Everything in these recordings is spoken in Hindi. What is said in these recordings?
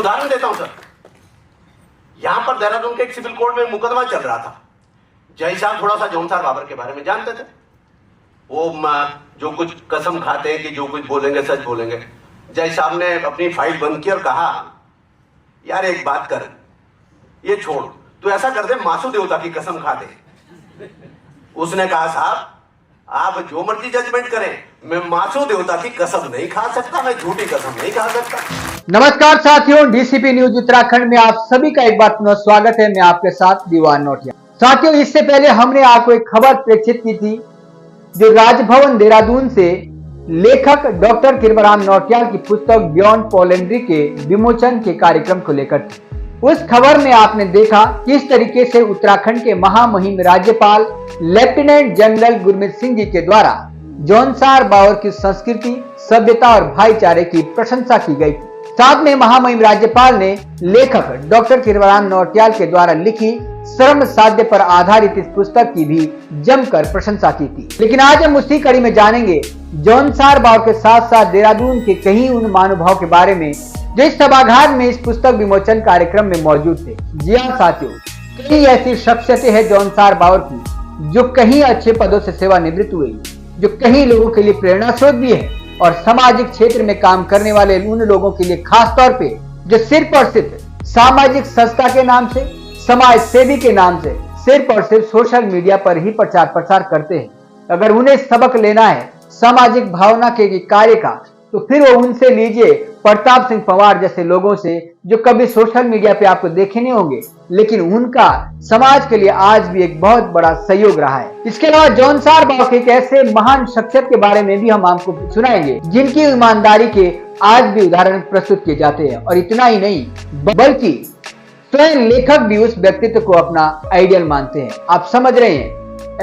उदाहरण देता हूं सर। यहां पर देहरादून के एक सिविल कोर्ट में मुकदमा चल रहा था। जय साहब थोड़ा सा जौनसार बाबर के बारे में जानते थे। वो जो कुछ कसम खाते हैं कि जो कुछ बोलेंगे सच बोलेंगे। जय साहब ने अपनी फाइल बंद की और कहा, यार एक बात कर, ये छोड़, तू ऐसा कर दे मासू देवता की कसम खा दे। उसने कहा, साहब आप जो मर्जी जजमेंट करें, मैं मासू देवता की कसम नहीं खा सकता, मैं झूठी कसम नहीं खा सकता। नमस्कार साथियों, डीसीपी न्यूज उत्तराखंड में आप सभी का एक बार पुनः स्वागत है। मैं आपके साथ दीवान नोटिया। साथियों, इससे पहले हमने आपको एक खबर प्रेषित की थी जो राजभवन देहरादून से लेखक डॉक्टर किरमराम नौटियाल की पुस्तक बियॉन्ड पोलेंड्री के विमोचन के कार्यक्रम को लेकर थी। उस खबर में आपने देखा किस तरीके से उत्तराखंड के महामहिम राज्यपाल लेफ्टिनेंट जनरल गुरमीत सिंह जी के द्वारा जौनसार बावर की संस्कृति, सभ्यता और भाईचारे की प्रशंसा की गई। साथ में महामहिम राज्यपाल ने लेखक डॉक्टर किरमराम नौटियाल के द्वारा लिखी श्रम साध्य पर आधारित इस पुस्तक की भी जमकर प्रशंसा की थी। लेकिन आज हम उसी कड़ी में जानेंगे जौनसार बावर के साथ साथ देहरादून के कई उन महानुभाव के बारे में जो इस सभागार में इस पुस्तक विमोचन कार्यक्रम में मौजूद थे। जी हाँ साथियों, कई ऐसी शख्सियतें हैं जौनसार बावर की जो कहीं अच्छे पदों से सेवानिवृत्त हुई, जो कई लोगों के लिए प्रेरणा स्रोत भी है और सामाजिक क्षेत्र में काम करने वाले उन लोगों के लिए खास तौर पे जो सिर्फ और सिर्फ सामाजिक संस्था के नाम से, समाज सेवी के नाम से सिर्फ और सिर्फ सोशल मीडिया पर ही प्रचार प्रसार करते हैं। अगर उन्हें सबक लेना है सामाजिक भावना के कार्य का, तो फिर वो उनसे लीजिए प्रताप सिंह पंवार जैसे लोगों से जो कभी सोशल मीडिया पे आपको देखे नहीं होंगे, लेकिन उनका समाज के लिए आज भी एक बहुत बड़ा सहयोग रहा है। इसके अलावा जौनसार बावर के एक ऐसे महान शख्सियत के बारे में भी हम आपको सुनाएंगे जिनकी ईमानदारी के आज भी उदाहरण प्रस्तुत किए जाते हैं। और इतना ही नहीं, बल्कि स्वयं लेखक भी उस व्यक्तित्व को अपना आइडियल मानते हैं। आप समझ रहे हैं,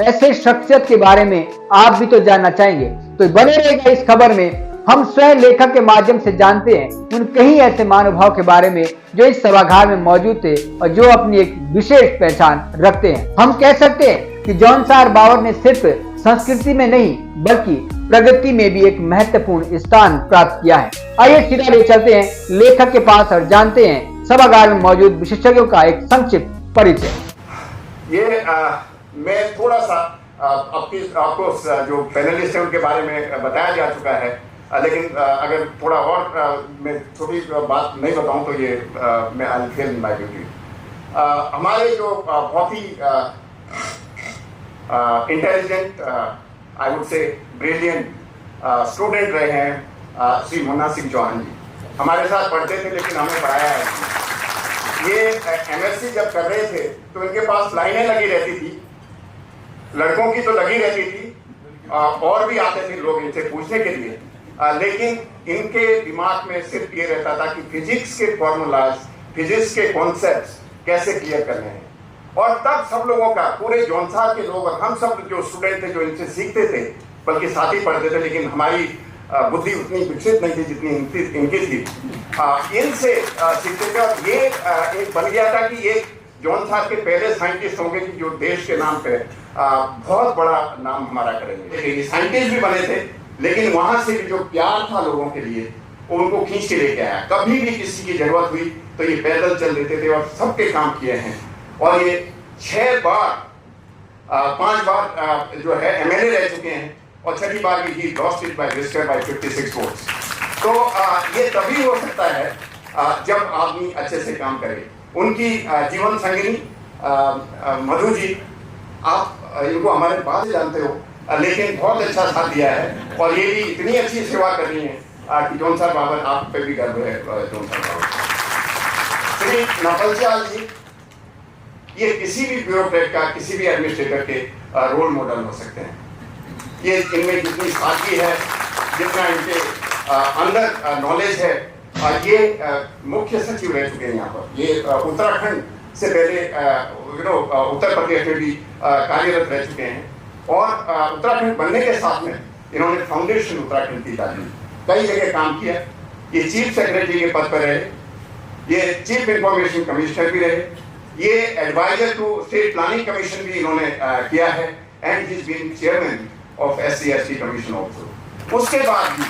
ऐसे शख्सियत के बारे में आप भी तो जानना चाहेंगे, तो बने रहेगा इस खबर में। हम स्वयं लेखक के माध्यम से जानते हैं उन कई ऐसे महानुभाव के बारे में जो इस सभागार में मौजूद थे और जो अपनी एक विशेष पहचान रखते हैं। हम कह सकते हैं कि जौनसार बावर ने सिर्फ संस्कृति में नहीं बल्कि प्रगति में भी एक महत्वपूर्ण स्थान प्राप्त किया है। आइए सीधा ले चलते हैं लेखक के पास और जानते हैं सभागार में मौजूद विशेषज्ञों का एक संक्षिप्त परिचय। मैं थोड़ा सा आपको जो पैनलिस्ट है उनके बारे में बताया जा चुका है, लेकिन अगर थोड़ा और मैं छोटी बात नहीं बताऊं तो ये मैं I fail in my duty. हमारे जो बहुत ही intelligent, I would say brilliant student रहे हैं श्री मुन्ना सिंह चौहान जी। हमारे साथ पढ़ते थे लेकिन हमें पढ़ाया है। ये एमएससी जब कर रहे थे तो इनके पास लाइनें लगी रहती थी, लड़कों की तो लगी रहती थी, और भी आते थे लोग इनसे पूछने के लिए, लेकिन इनके दिमाग में सिर्फ ये रहता था कि फिजिक्स के फॉर्मूलाज, फिजिक्स के कॉन्सेप्ट्स कैसे क्लियर करने हैं। और तब सब लोगों का, पूरे जौनसार के लोग और हम सब जो स्टूडेंट थे जो इनसे सीखते थे, बल्कि साथ ही पढ़ते थे, लेकिन हमारी बुद्धि उतनी विकसित नहीं थी जितनी इनकी थी, इनसे सीखते थे। और ये एक बन गया था कि एक जौनसार के पहले साइंटिस्ट होंगे कि जो देश के नाम पे बहुत बड़ा नाम हमारा करेंगे। साइंटिस्ट भी बने थे, लेकिन वहां से जो प्यार था लोगों के लिए उनको खींच के लेके आया। कभी भी किसी की जरूरत हुई तो ये पैदल चल देते थे और सबके काम किए हैं। और ये 5 बार जो है एमएलए रह चुके हैं और 6ठी बार भी ही लॉस्ट इट बाय विस्टर बाय 56 वोट्स। तो ये तभी हो सकता है जब आदमी अच्छे से काम करे। उनकी जीवन संगिनी मधु जी, आप इनको हमारे पास जानते हो, लेकिन बहुत अच्छा साथ दिया है और ये भी इतनी अच्छी सेवा कर रही है कि जौनसार बाबर, आप पे भी गर्व है जौनसार बाबर। श्री नपलचाल जी, ये किसी भी ब्यूरोक्रेट का, किसी भी एडमिनिस्ट्रेटर के रोल मॉडल हो सकते हैं। ये इनमें जितनी सादगी है, जितना इनके अंदर नॉलेज है, ये मुख्य सचिव रह चुके हैं यहाँ पर। ये उत्तराखंड से पहले उत्तर प्रदेश में भी कार्यरत रह चुके हैं और उत्तराखंड बनने के साथ में इन्होंने फाउंडेशन उत्तराखंड की डाली, कई जगह काम किया। ये चीफ सेक्रेटरी के पद पर रहे, ये चीफ इंफॉर्मेशन कमिश्नर भी रहे, ये adviser to state planning commission भी इन्होंने किया है, and he is been chairman of SC/ST commission also. उसके बाद भी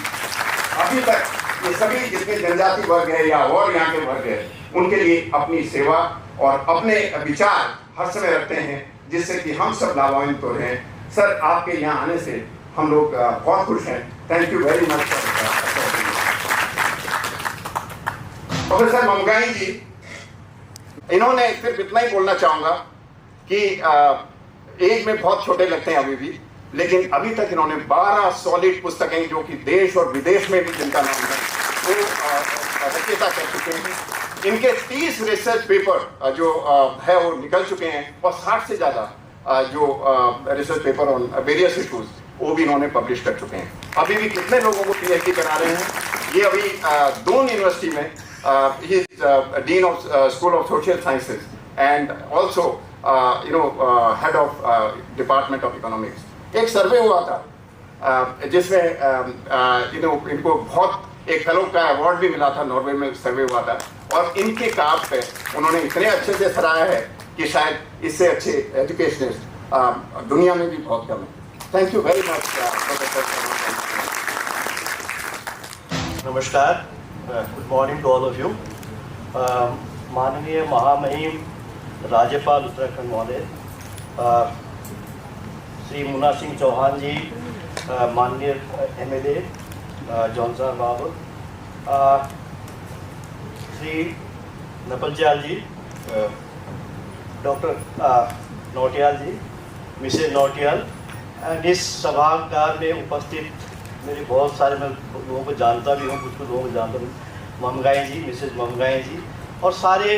अभी तक ये सभी जितने जनजाति वर्ग है या और यहाँ के वर्ग है, उनके लिए अपनी सेवा और अपने विचार हर समय रखते हैं, जिससे कि हम सब लाभान्वित हो रहे हैं। सर, आपके यहाँ आने से हम लोग बहुत खुश हैं। Thank you very much professor Mamgai ji. इन्होंने सिर्फ इतना ही बोलना चाहूँगा कि एज में बहुत छोटे लगते हैं अभी भी, लेकिन अभी तक इन्होंने 12 सॉलिड पुस्तकें, जो कि देश और विदेश में भी जिनका नाम है, वो रचयिता कर चुके हैं। इनके 30 रिसर्च पेपर जो है वो निकल चुके हैं, और 60 से ज़्यादा जो research paper on various issues वो भी इन्होंने पब्लिश कर चुके हैं। अभी भी कितने लोगों को PhD करा रहे हैं। ये अभी दून यूनिवर्सिटी में he is Dean of School of Social Sciences and also head of Department of Economics। एक सर्वे हुआ था जिसमें इनको बहुत एक फेलो का अवार्ड भी मिला था, नॉर्वे में सर्वे हुआ था, और इनके काम पे उन्होंने इतने अच्छे से सराहा है कि शायद इससे अच्छे एजुकेशनिस्ट दुनिया में भी बहुत कम है। Thank you very much professor. नमस्कार, good morning to all of you. माननीय महामहिम राज्यपाल उत्तराखंड महोदय श्री मुन्ना सिंह चौहान जी, माननीय MLA जौनसार बाबर, श्री नपलजाल ji, doctor Nautiyal ji, Mrs Nautiyal, and इस सभागार में उपस्थित मेरे बहुत सारे, मैं लोगों को जानता भी हूँ, कुछ लोगों को जानता हूँ, ममगाई जी, मिसेज ममगाई जी, और सारे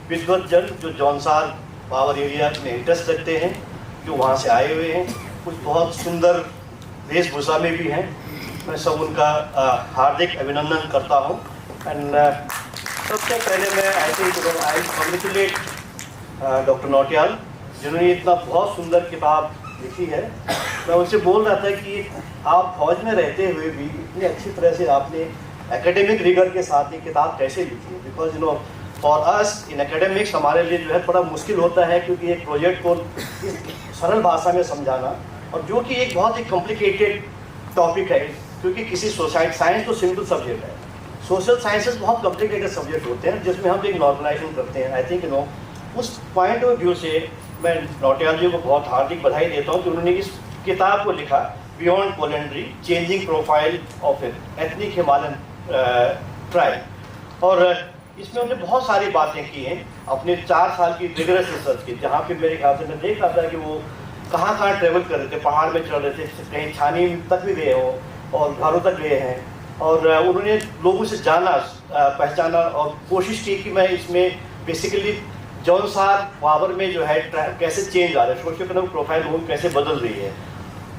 विद्वत जन जो जौनसार पावर एरिया में इंटरेस्ट रखते हैं, जो वहाँ से आए हुए हैं, कुछ बहुत सुंदर वेशभूषा में भी हैं। मैं सब उनका हार्दिक अभिनंदन करता हूँ। एंड सबसे पहले मैं आई कॉन्ग्रेचुलेट डॉक्टर नौटियाल, जिन्होंने इतना बहुत सुंदर किताब लिखी है। मैं उनसे बोल रहा था कि आप फौज में रहते हुए भी इतनी अच्छी तरह से आपने एकेडमिक रिगर के साथ ये किताब कैसे लिखी है। Because for us in academics हमारे लिए जो है थोड़ा मुश्किल होता है, क्योंकि एक प्रोजेक्ट को सरल भाषा में समझाना, और जो कि एक बहुत ही कॉम्प्लिकेटेड टॉपिक है, क्योंकि किसी सोसाइटी, साइंस तो सिंपल सब्जेक्ट है, सोशल साइंसेस बहुत कॉम्प्लिकेटेड सब्जेक्ट होते हैं जिसमें हम एक नॉर्मलाइजेशन करते हैं। आई थिंक उस पॉइंट ऑफ व्यू से मैं नौटियाल जी को बहुत हार्दिक बधाई देता हूँ कि उन्होंने इस किताब को लिखा, beyond polyandry changing profile of ethnic Himalayan tribe. और इसमें उन्होंने बहुत सारी बातें की हैं अपने 4 साल की रिगरस रिसर्च की, जहाँ पे मेरे ख्याल से मैं देख रहा था कि वो कहाँ कहाँ ट्रेवल कर रहे थे, पहाड़ में चढ़ रहे थे, कहीं छानी तक भी गए हो और घरों तक गए हैं, और उन्होंने लोगों से जाना, पहचाना, और कोशिश की कि मैं इसमें बेसिकली जौनसार पावर में जो है कैसे चेंज आ रहा है, सोशियो इकोनॉमिक प्रोफाइल लोगों कैसे बदल रही है।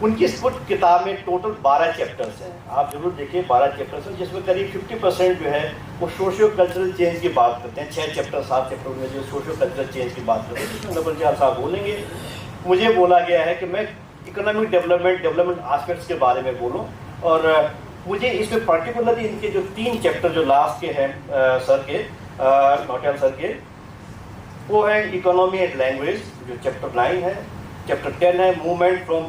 उनकी इस किताब में टोटल 12 चैप्टर्स हैं, आप जरूर देखिए 12 चैप्टर्स हैं, जिसमें करीब 50% जो है वो सोशियो कल्चरल चेंज की बात करते हैं। 6 चैप्टर 7 चैप्टर में जो सोशियो कल्चरल चेंज की बात करते हैं, जिसमें नपलजाल साहब बोलेंगे। मुझे बोला गया है कि मैं इकोनॉमिक डेवलपमेंट एस्पेक्ट्स के बारे में बोलूँ, और मुझे इसमें पर्टिकुलरली इनके जो 3 चैप्टर जो लास्ट के हैं सर के, नौटियाल सर के, वो है इकोनॉमी एंड लैंग्वेज, जो चैप्टर 9 है। चैप्टर 10 है मूवमेंट फ्रॉम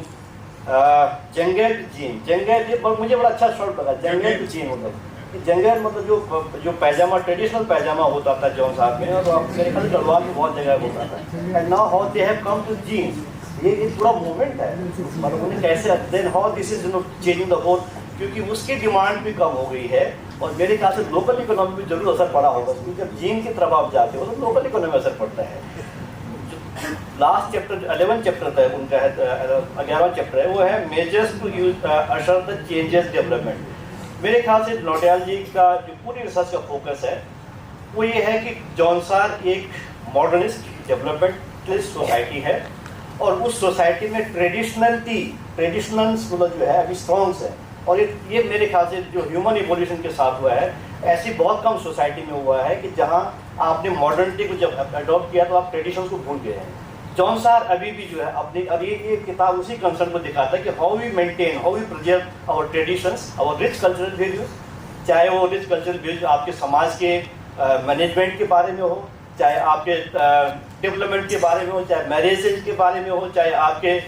जंगल टू चीन। जंगल पर मुझे बड़ा अच्छा शॉर्ट लगा, जंगल टू चीन। मतलब जंगल मतलब जो पैजामा, ट्रेडिशनल पैजामा होता था जौनसार में, और मेरे ख्याल गढ़वाल में बहुत जगह होता था। And now how they have come to jeans, ये एक पूरा मूवमेंट है, मतलब उन्हें कैसे, then how this is changing the whole, क्योंकि उसकी डिमांड भी कम हो गई है, और मेरे ख्याल से लोकल इकोनॉमी में जरूर असर पड़ा होगा, क्योंकि जब जीन की तरफ आप जाते हो तो लोकल इकोनॉमी में असर पड़ता है। लास्ट चैप्टर 11 चैप्टर था उनका है, 11वां चैप्टर है, वो है measures to use usher the changes development. मेरे ख्याल से नौटियाल जी का जो पूरी रिसर्च का फोकस है वो ये है कि जौनसार एक मॉडर्निस्ट डेवलपमेंटलिस्ट सोसाइटी है, और उस सोसाइटी में ट्रेडिशनल्स मतलब जो है अभी स्ट्रॉन्ग्स है, और ये मेरे ख्याल से जो ह्यूमन इवोल्यूशन के साथ हुआ है, ऐसी बहुत कम सोसाइटी में हुआ है कि जहां आपने मॉडर्निटी को जब अडॉप्ट किया तो आप ट्रेडिशंस को भूल गए हैं। जौनसार अभी भी जो है अपनी, और ये किताब उसी कंसर्न को दिखाता है कि how we maintain, how we preserve our traditions, our rich cultural values, चाहे वो रिच कल्चरल वैल्यूज आपके समाज के मैनेजमेंट के बारे में हो, चाहे आपके डेवलपमेंट के बारे में हो, चाहे मैरिजेज के बारे में हो, चाहे आपके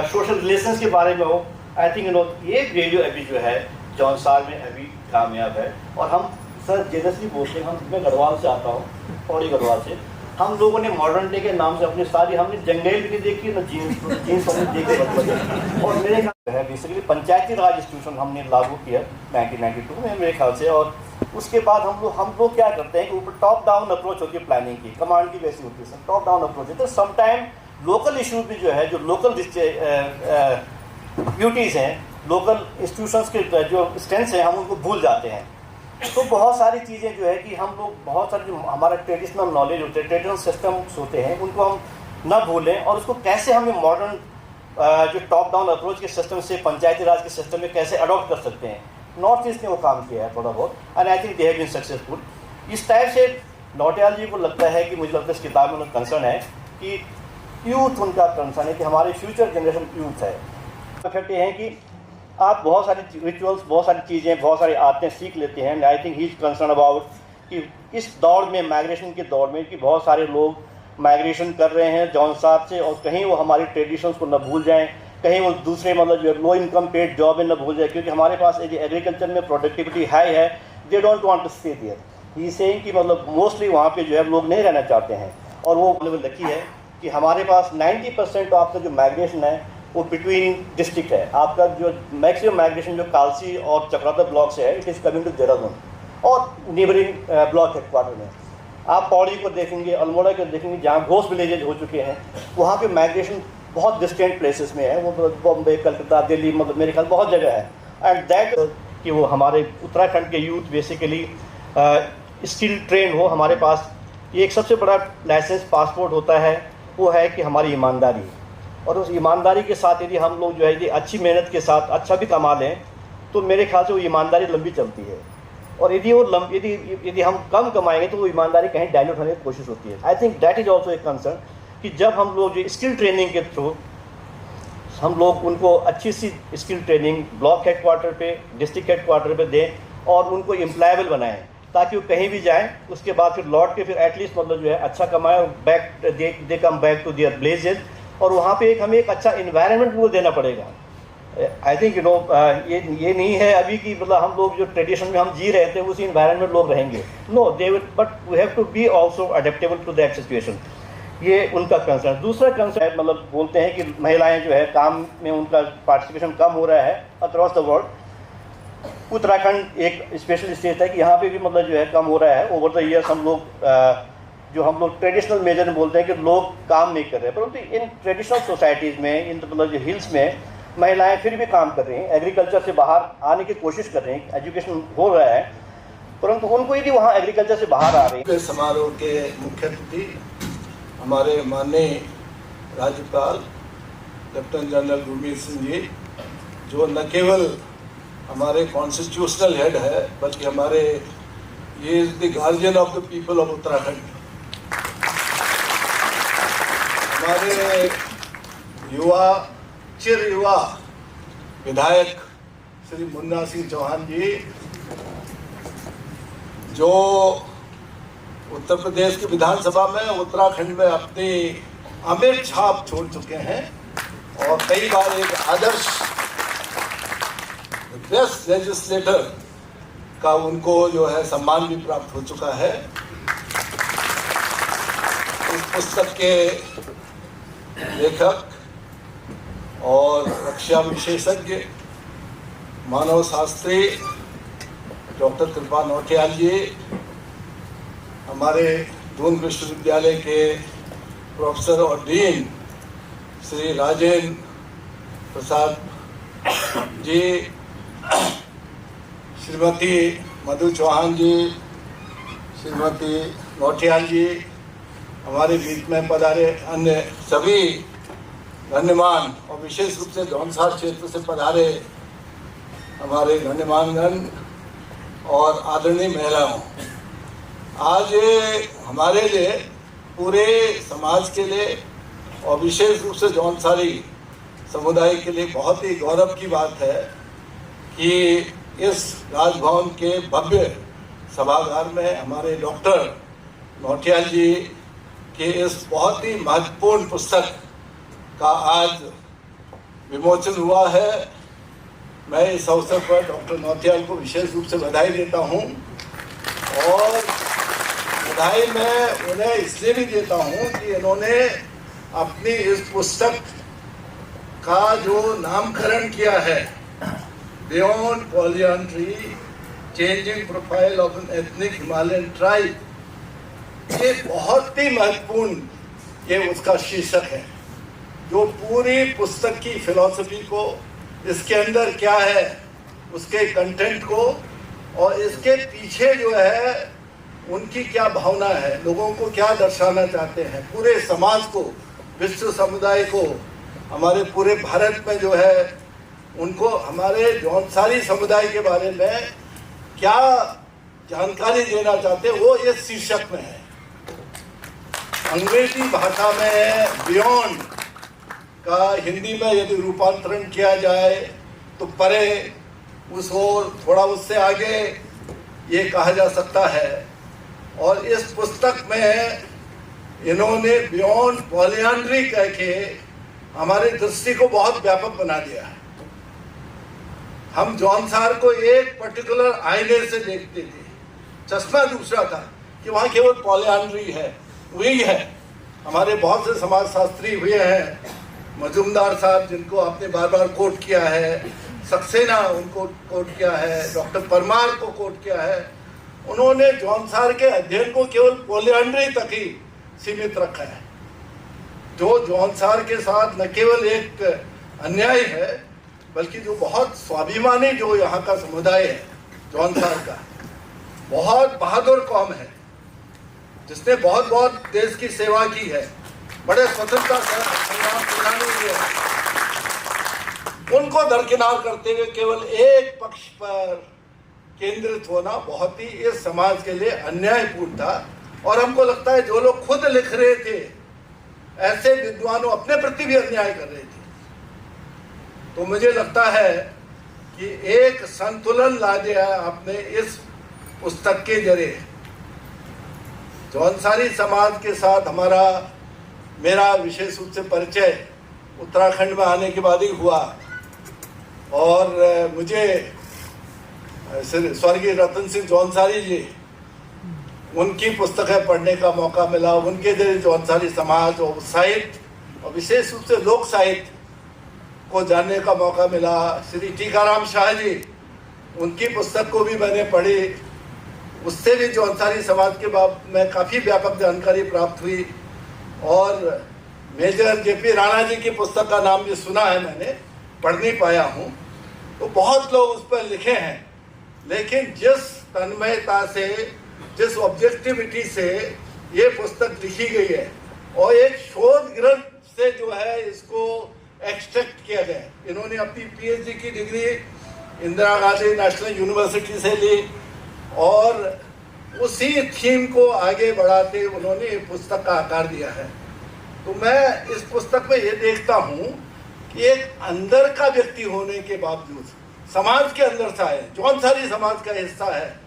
सोशल रिलेशंस के बारे में हो। आई थिंक ये वैल्यू अभी जो है जौनसार में अभी कामयाब है। और हम सर जेलसली बोलते हैं, मैं गढ़वाल से आता हूँ, पौड़ी गढ़वाल से। हम लोगों ने मॉडर्न डे के नाम से अपनी सारी, हमने जंगल भी नहीं देखी ना जीन्स हमने देखी। और मेरे ख्याल है बेसिकली पंचायती राज इंस्टीट्यूशन हमने लागू किया 1992 में मेरे ख्याल से। और उसके बाद हम लोग क्या करते हैं कि ऊपर टॉप डाउन अप्रोच होती है प्लानिंग की, कमांड की वैसी होती है, टॉप डाउन अप्रोच है। तो समटाइम लोकल इशूज भी जो है, जो लोकल ड्यूटीज़ हैं, लोकल इंस्टीट्यूशंस के जो स्ट्रेंथ्स हैं, हम उनको भूल जाते हैं। तो बहुत सारी चीज़ें जो है कि हम लोग बहुत सारे जो हमारा ट्रेडिशनल नॉलेज होते हैं, ट्रेडिशनल सिस्टम्स होते हैं, उनको हम ना भूलें और उसको कैसे हमें मॉडर्न जो टॉप डाउन अप्रोच के सिस्टम से पंचायती राज के सिस्टम में कैसे अडॉप्ट कर सकते हैं। नॉर्थ ईस्ट ने वो काम किया है थोड़ा बहुत, and I think they have been successful. इस टाइप से नौटियाल जी को लगता है कि मुझे लगता है इस किताब में उनका कंसर्न है कि यूथ, उनका कंसर्न है कि हमारे फ्यूचर जनरेशन यूथ है। कहते हैं कि आप बहुत सारी रिचुअल्स, बहुत सारी चीज़ें, बहुत सारी आदतें सीख लेते हैं। I think he is concern about कि इस दौर में, माइग्रेशन के दौर में, कि बहुत सारे लोग माइग्रेशन कर रहे हैं जौनसार से, और कहीं वो हमारी ट्रेडिशंस को न भूल जाएं, कहीं वो दूसरे मतलब जो लो इनकम पेड जॉब में न भूल जाए, क्योंकि हमारे पास एग्रीकल्चर में प्रोडक्टिविटी हाई है। They don't want to stay there. He saying कि मतलब मोस्टली वहाँ पे जो है लोग नहीं रहना चाहते हैं। और वो लकी है कि हमारे पास 90% आपका जो माइग्रेशन है वो बिटवीन डिस्ट्रिक्ट है। आपका जो मैक्सिमम माइग्रेशन जो कालसी और चक्राता ब्लॉक से है, it is coming to Dehradun और नेबरिंग ब्लॉक हेडक्वार्टर में। आप पौड़ी को देखेंगे, अल्मोड़ा को देखेंगे, जहाँ घोष विलेजेज हो चुके हैं, वहाँ पे माइग्रेशन बहुत डिस्टेंट प्लेसेस में है। वो बॉम्बे, कलकत्ता, दिल्ली, मतलब मेरे ख्याल बहुत जगह है। एंड दैट कि वो हमारे उत्तराखंड के यूथ बेसिकली स्किल ट्रेन हो। हमारे पास ये एक सबसे बड़ा लाइसेंस पासपोर्ट होता है, वो है कि हमारी ईमानदारी। और उस ईमानदारी के साथ यदि हम लोग जो है यदि अच्छी मेहनत के साथ अच्छा भी कमा लें, तो मेरे ख्याल से वो ईमानदारी लंबी चलती है। और यदि हम कम कमाएंगे तो वो ईमानदारी कहीं डाइल्यूट होने की कोशिश होती है। I think that is also एक कंसर्न कि जब हम लोग जो स्किल ट्रेनिंग के थ्रू हम लोग उनको अच्छी सी स्किल ट्रेनिंग ब्लॉक हेडक्वार्टर पे, डिस्ट्रिक्ट हेडक्वार्टर पे दें और उनको एम्प्लॉयबल बनाएं, ताकि वो कहीं भी जाएं, उसके बाद फिर लौट के फिर एटलीस्ट मतलब जो है अच्छा कमाएं, back they come back to their places. और वहाँ पे हमें एक अच्छा इन्वायरमेंट वो देना पड़ेगा। आई थिंक ये नहीं है अभी कि मतलब हम लोग जो ट्रेडिशन में हम जी रहे थे उसी इन्वायरमेंट में लोग रहेंगे। No, they will, but we have to be also adaptable to that situation. ये उनका कंसर्न। दूसरा कंसर्न है, मतलब बोलते हैं कि महिलाएं जो है काम में उनका पार्टिसिपेशन कम हो रहा है अक्रॉस द वर्ल्ड। उत्तराखंड एक स्पेशल स्टेट है कि यहाँ पे भी मतलब जो है कम हो रहा है। ओवर द ईयर्स हम लोग ट्रेडिशनल मेजर में बोलते हैं कि लोग काम नहीं कर रहे हैं, परंतु इन ट्रेडिशनल सोसाइटीज़ में, इन मतलब जो हिल्स में महिलाएं फिर भी काम कर रही हैं, एग्रीकल्चर से बाहर आने की कोशिश कर रही हैं, एजुकेशन हो रहा है, परंतु उनको यदि वहाँ एग्रीकल्चर से बाहर आ रही है। समारोह के मुख्य अतिथि हमारे माननीय राज्यपाल लेफ्टिनेंट जनरल गुरमीत सिंह जी, जो न केवल हमारे कॉन्स्टिट्यूशनल हेड है बल्कि हमारे ये is the guardian of the people of Uttarakhand. हमारे चिर युवा विधायक श्री मुन्ना सिंह चौहान जी, जो उत्तर प्रदेश की विधानसभा में, उत्तराखंड में अपनी अमिट छाप छोड़ चुके हैं और कई बार एक आदर्श बेस्ट लेजिस्लेटर का उनको जो है सम्मान भी प्राप्त हो चुका है। इस पुस्तक के लेखक और रक्षा विशेषज्ञ मानव शास्त्री डॉक्टर कृपा नौटियाल जी, हमारे दून विश्वविद्यालय के प्रोफेसर और डीन श्री राजेंद्र प्रसाद जी, श्रीमती मधु चौहान जी, श्रीमती नौटियाल जी, हमारे बीच में पधारे अन्य सभी गण्यमान और विशेष रूप से जौनसार क्षेत्र से पधारे हमारे गण्यमानगण और आदरणीय महिलाओं, आज हमारे लिए, पूरे समाज के लिए और विशेष रूप से जौनसारी समुदाय के लिए बहुत ही गौरव की बात है कि इस राजभवन के भव्य सभागार में हमारे डॉक्टर नौटियाल जी के इस बहुत ही महत्वपूर्ण पुस्तक का आज विमोचन हुआ है। मैं इस अवसर पर डॉक्टर नौटियाल को विशेष रूप से बधाई देता हूं और बधाई मैं उन्हें इसलिए भी देता हूं कि इन्होंने अपनी इस पुस्तक का जो नामकरण किया है, beyond polyandry changing profile of an ethnic Himalayan tribe, ये बहुत ही महत्वपूर्ण ये उसका शीर्षक है, जो पूरी पुस्तक की फिलॉसफी को, इसके अंदर क्या है उसके कंटेंट को और इसके पीछे जो है उनकी क्या भावना है, लोगों को क्या दर्शाना चाहते हैं, पूरे समाज को, विश्व समुदाय को, हमारे पूरे भारत में जो है उनको हमारे जौनसारी समुदाय के बारे में क्या जानकारी देना चाहते हैं, वो इस शीर्षक में है। अंग्रेजी भाषा में बियॉन्ड का हिंदी में यदि रूपांतरण किया जाए तो परे, उस ओर, थोड़ा उससे आगे ये कहा जा सकता है। और इस पुस्तक में इन्होंने बियॉन्ड पॉलियंड्री कह के हमारे दृष्टि को बहुत व्यापक बना दिया है। हम जौनसार को एक पर्टिकुलर आईने से देखते थे, चश्मा दूसरा था कि वहाँ केवल पॉलियंड्री है, वही है। हमारे बहुत से समाजशास्त्री हुए हैं, मजुमदार साहब जिनको आपने बार बार कोट किया है, सक्सेना उनको कोट किया है, डॉक्टर परमार को कोट किया है, उन्होंने जौनसार के अध्ययन को केवल पॉलियंड्री तक ही सीमित रखा है। जो जौनसार के साथ न केवल एक अन्याय है बल्कि जो बहुत स्वाभिमानी जो यहाँ का समुदाय है जौनसार का, बहुत बहादुर कौम है जिसने बहुत बहुत देश की सेवा की है, बड़े स्वतंत्रता संग्राम सेनानी हुए हैं, उनको दरकिनार करते हुए केवल एक पक्ष पर केंद्रित होना बहुत ही इस समाज के लिए अन्यायपूर्ण था। और हमको लगता है जो लोग खुद लिख रहे थे ऐसे विद्वानों अपने प्रति भी अन्याय कर रहे थे। तो मुझे लगता है कि एक संतुलन ला दिया आपने इस पुस्तक के जरिए। जौनसारी समाज के साथ मेरा विशेष रूप से परिचय उत्तराखंड में आने के बाद ही हुआ और मुझे स्वर्गीय रतन सिंह जौनसारी जी, उनकी पुस्तकें पढ़ने का मौका मिला। उनके जरिए जौनसारी समाज और साहित्य और विशेष रूप से लोक साहित्य को जानने का मौका मिला। श्री टीकाराम शाह जी, उनकी पुस्तक को भी मैंने पढ़ी, उससे भी जौनसारी समाज के बारे में काफ़ी व्यापक जानकारी प्राप्त हुई। और मेजर जेपी राणा जी की पुस्तक का नाम भी सुना है, मैंने पढ़ नहीं पाया हूँ। तो बहुत लोग उस पर लिखे हैं, लेकिन जिस तन्मयता से, जिस ऑब्जेक्टिविटी से ये पुस्तक लिखी गई है और एक शोध ग्रंथ से जो है इसको एक्सट्रैक्ट किया गया है। इन्होंने अपनी पीएचडी की degree Indira Gandhi national university से ली और उसी थीम को आगे बढ़ाते उन्होंने ये पुस्तक का आकार दिया है। तो मैं इस पुस्तक में ये देखता हूँ कि एक अंदर का व्यक्ति होने के बावजूद, समाज के अंदर से है, जौनसारी समाज का हिस्सा है,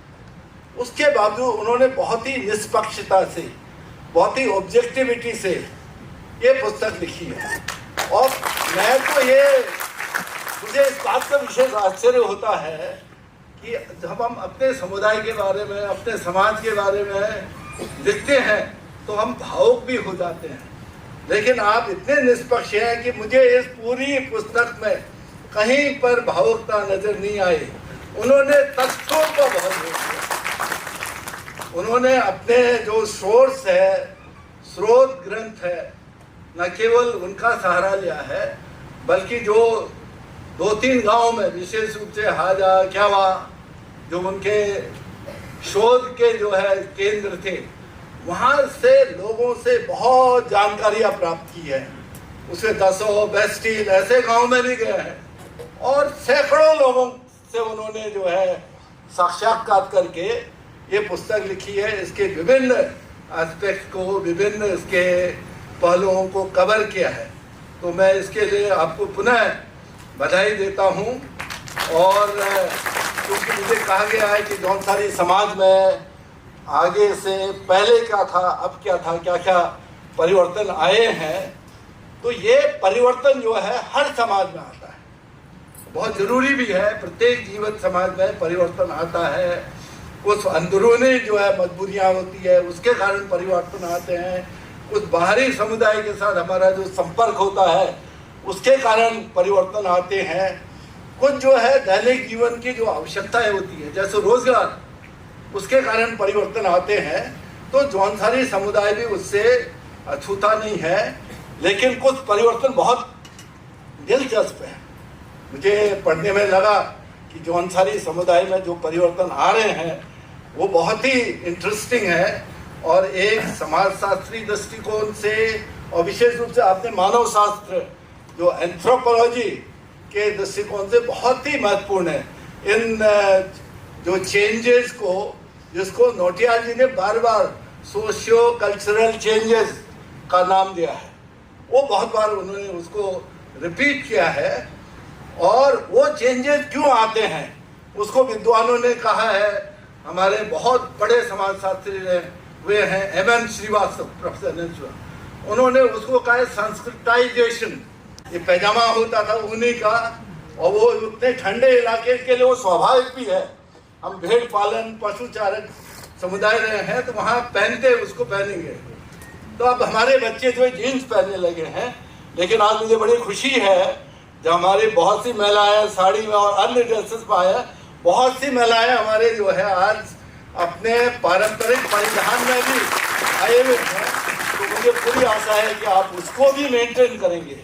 उसके बावजूद उन्होंने बहुत ही निष्पक्षता से, बहुत ही ऑब्जेक्टिविटी से ये पुस्तक लिखी है। और मैं तो मुझे इस बात का विशेष आश्चर्य होता है कि जब हम अपने समुदाय के बारे में, अपने समाज के बारे में लिखते हैं तो हम भावुक भी हो जाते हैं, लेकिन आप इतने निष्पक्ष हैं कि मुझे इस पूरी पुस्तक में कहीं पर भावुकता नजर नहीं आई। उन्होंने तथ्यों को बहुत जोर दिया। उन्होंने अपने जो सोर्स है, स्रोत ग्रंथ है, न केवल उनका सहारा लिया है बल्कि जो 2-3 गांव में विशेष रूप से हाजा क्यावा जो उनके शोध के जो है केंद्र थे, वहाँ से लोगों से बहुत जानकारियाँ प्राप्त की है। उसे दसों बेस्टील ऐसे गांव में भी गए हैं और सैकड़ों लोगों से उन्होंने जो है साक्षात्कार करके ये पुस्तक लिखी है। इसके विभिन्न एस्पेक्ट को, विभिन्न इसके पहलुओं को कवर किया है। तो मैं इसके लिए आपको पुनः बधाई देता हूँ। और क्योंकि मुझे कहा गया है कि जौनसारी समाज में आगे से पहले क्या था, अब क्या था, क्या क्या परिवर्तन आए हैं, तो ये परिवर्तन जो है हर समाज में आता है। बहुत जरूरी भी है। प्रत्येक जीवन समाज में परिवर्तन आता है, कुछ अंदरूनी जो है मजबूरियां होती है उसके कारण परिवर्तन आते हैं, कुछ बाहरी समुदाय के साथ हमारा जो संपर्क होता है उसके कारण परिवर्तन आते हैं, कुछ जो है दैनिक जीवन की जो आवश्यकताएं होती है जैसे रोजगार, उसके कारण परिवर्तन आते हैं। तो जौनसारी समुदाय भी उससे अछूता नहीं है, लेकिन कुछ परिवर्तन बहुत दिलचस्प है। मुझे पढ़ने में लगा कि जौनसारी समुदाय में जो परिवर्तन आ रहे हैं वो बहुत ही इंटरेस्टिंग है और एक समाजशास्त्री दृष्टिकोण से और विशेष रूप से आपने मानव शास्त्र जो एंथ्रोपोलॉजी के दृष्टिकोण से बहुत ही महत्वपूर्ण है। इन जो चेंजेस को, जिसको नौटियाल जी ने बार बार सोशियो कल्चरल चेंजेस का नाम दिया है, वो बहुत बार उन्होंने उसको रिपीट किया है। और वो चेंजेस क्यों आते हैं उसको विद्वानों ने कहा है, हमारे बहुत बड़े समाजशास्त्री हुए हैं M N. Srivastava, professor M N. Srivastava, उन्होंने उसको कहा है संस्कृताइजेशन। ये पैजामा होता था ऊनी का और वो उतने ठंडे इलाके के लिए वो स्वाभाविक भी है। हम भेड़ पालन पशु चारक समुदाय रहे हैं तो वहाँ पहनते उसको पहनेंगे। तो अब हमारे बच्चे जो है जीन्स पहनने लगे हैं, लेकिन आज मुझे बड़ी खुशी है जब हमारी बहुत सी महिलाएं साड़ी में और अन्य ड्रेसेस में आए, बहुत सी महिलाएं हमारे जो है आज अपने पारंपरिक परिधान में भी आए हुए हैं। तो मुझे पूरी आशा है कि आप उसको भी मेंटेन करेंगे।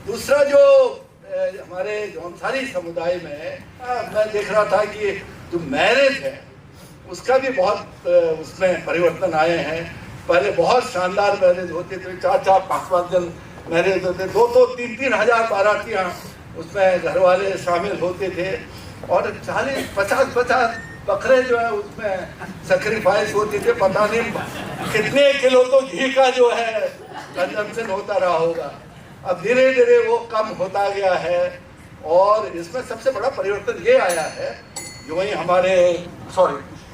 दूसरा जो हमारे जौनसारी समुदाय में मैं देख रहा था कि जो मैरिज है उसका भी बहुत उसमें परिवर्तन आए हैं। पहले बहुत शानदार मैरिज होते थे, 4-5 दिन मैरिज होते, 2-3 हजार बारातियाँ उसमें घर वाले शामिल होते थे और 40-50 बकरे जो है उसमें सेक्रीफाइस होते थे। पता नहीं कितने किलो तो घी का जो है कंजम्पशन होता रहा होगा। अब धीरे धीरे वो कम होता गया है और इसमें सबसे बड़ा परिवर्तन ये आया है जो वही हमारे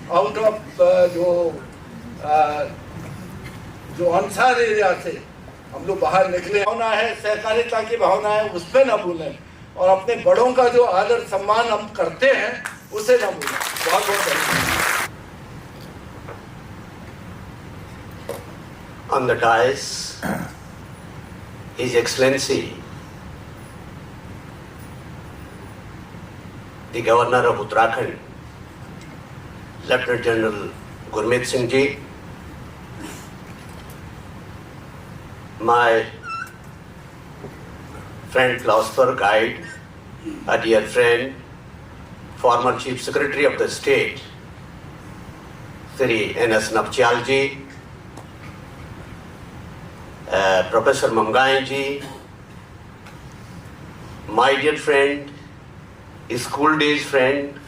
आउट ऑफ जो अंसार एरिया से हम लोग बाहर निकले, भावना है सहकारिता की भावना है, उस पर न भूलें और अपने बड़ों का जो आदर सम्मान हम करते हैं उसे न भूलें। बहुत बहुत धन्यवाद। On the dais, His Excellency, the Governor of Uttarakhand, Lieutenant General Gurmeet Singh Ji, my friend, philosopher, guide, a dear friend, former Chief Secretary of the State, Sri N.S. Navchal Ji, Professor Mamgai Ji, my dear friend, school days friend,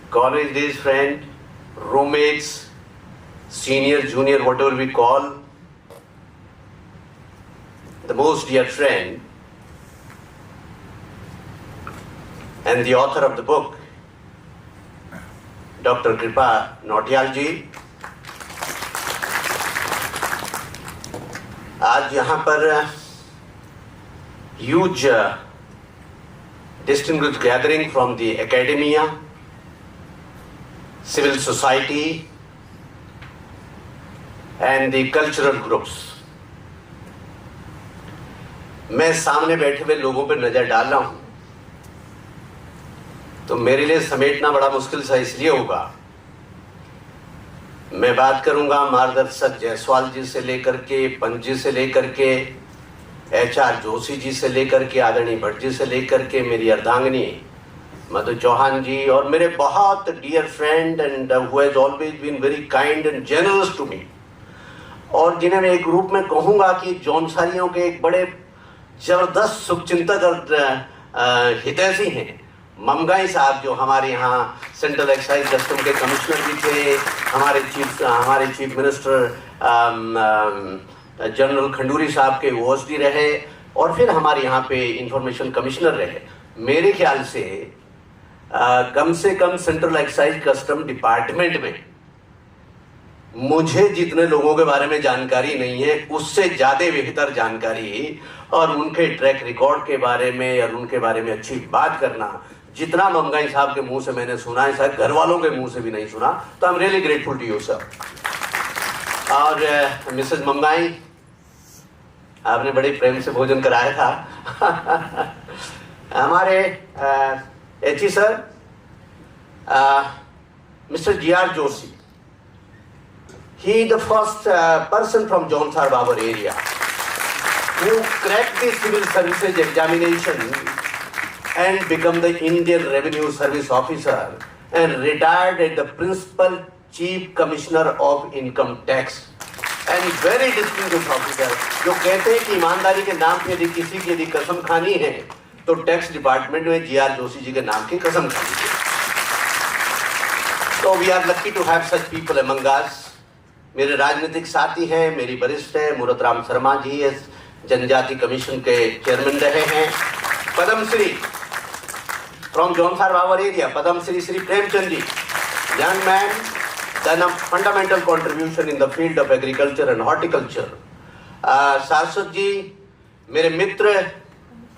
college days friend, roommates, senior, junior, whatever we call, the most dear friend and the author of the book, Dr. Kripa Nautiyal जी, आज यहाँ पर huge distinguished gathering from the academia, civil society and the cultural groups. मैं सामने बैठे हुए लोगों पर नजर डाल रहा हूं तो मेरे लिए समेटना बड़ा मुश्किल सा इसलिए होगा, मैं बात करूंगा मार्गदर्शक जायसवाल जी से लेकर के, पंत जी से लेकर के, HR जोशी जी से लेकर के, आदरणीय भट्ट जी से लेकर के, मेरी अर्धांगिनी मधु चौहान जी और मेरे बहुत dear friend and who has always been very kind and generous to me, और जिन्हें मैं एक रूप में कहूंगा कि जौनसारियों के एक बड़े जबरदस्त शुभचिंतक और हितैषी हैं, ममगाई साहब जो हमारे यहाँ सेंट्रल एक्साइज कस्टम के कमिश्नर भी थे, हमारे चीफ मिनिस्टर जनरल खंडूरी साहब के OSD रहे और फिर हमारे यहाँ पे इंफॉर्मेशन कमिश्नर रहे। मेरे ख्याल से कम सेंट्रल एक्साइज कस्टम डिपार्टमेंट में मुझे जितने लोगों के बारे में जानकारी नहीं है उससे ज्यादा बेहतर जानकारी और उनके ट्रैक रिकॉर्ड के बारे में और उनके बारे में अच्छी बात करना जितना मंगाई साहब के मुंह से मैंने सुना है, शायद घर वालों के मुंह से भी नहीं सुना। तो I am really grateful to you sir. और मिसेज मंगाई, आपने बड़े प्रेम से भोजन कराया था। हमारे HE sir mister GR Joshi, he the first person from Jaunsar Babur area who cracked the civil services examination and become the Indian Revenue Service officer and retired as the principal chief commissioner of income tax and very distinguished officer, जो कहते हैं कि ईमानदारी के नाम पे यदि किसी की यदि कसम खानी है तो टैक्स डिपार्टमेंट में GR जोशी जी के नाम की कसम खानी है। तो we are lucky to have such people among us. मेरे राजनीतिक साथी हैं, मेरी वरिष्ठ है मूरत राम शर्मा जी, जनजाति कमीशन के चेयरमैन रहे हैं। Padmashri from Jaunsar Bawar area, Padmashri Shri Premchand ji, young man done a fundamental contribution in the field of agriculture and horticulture. शाश्वत जी मेरे मित्र,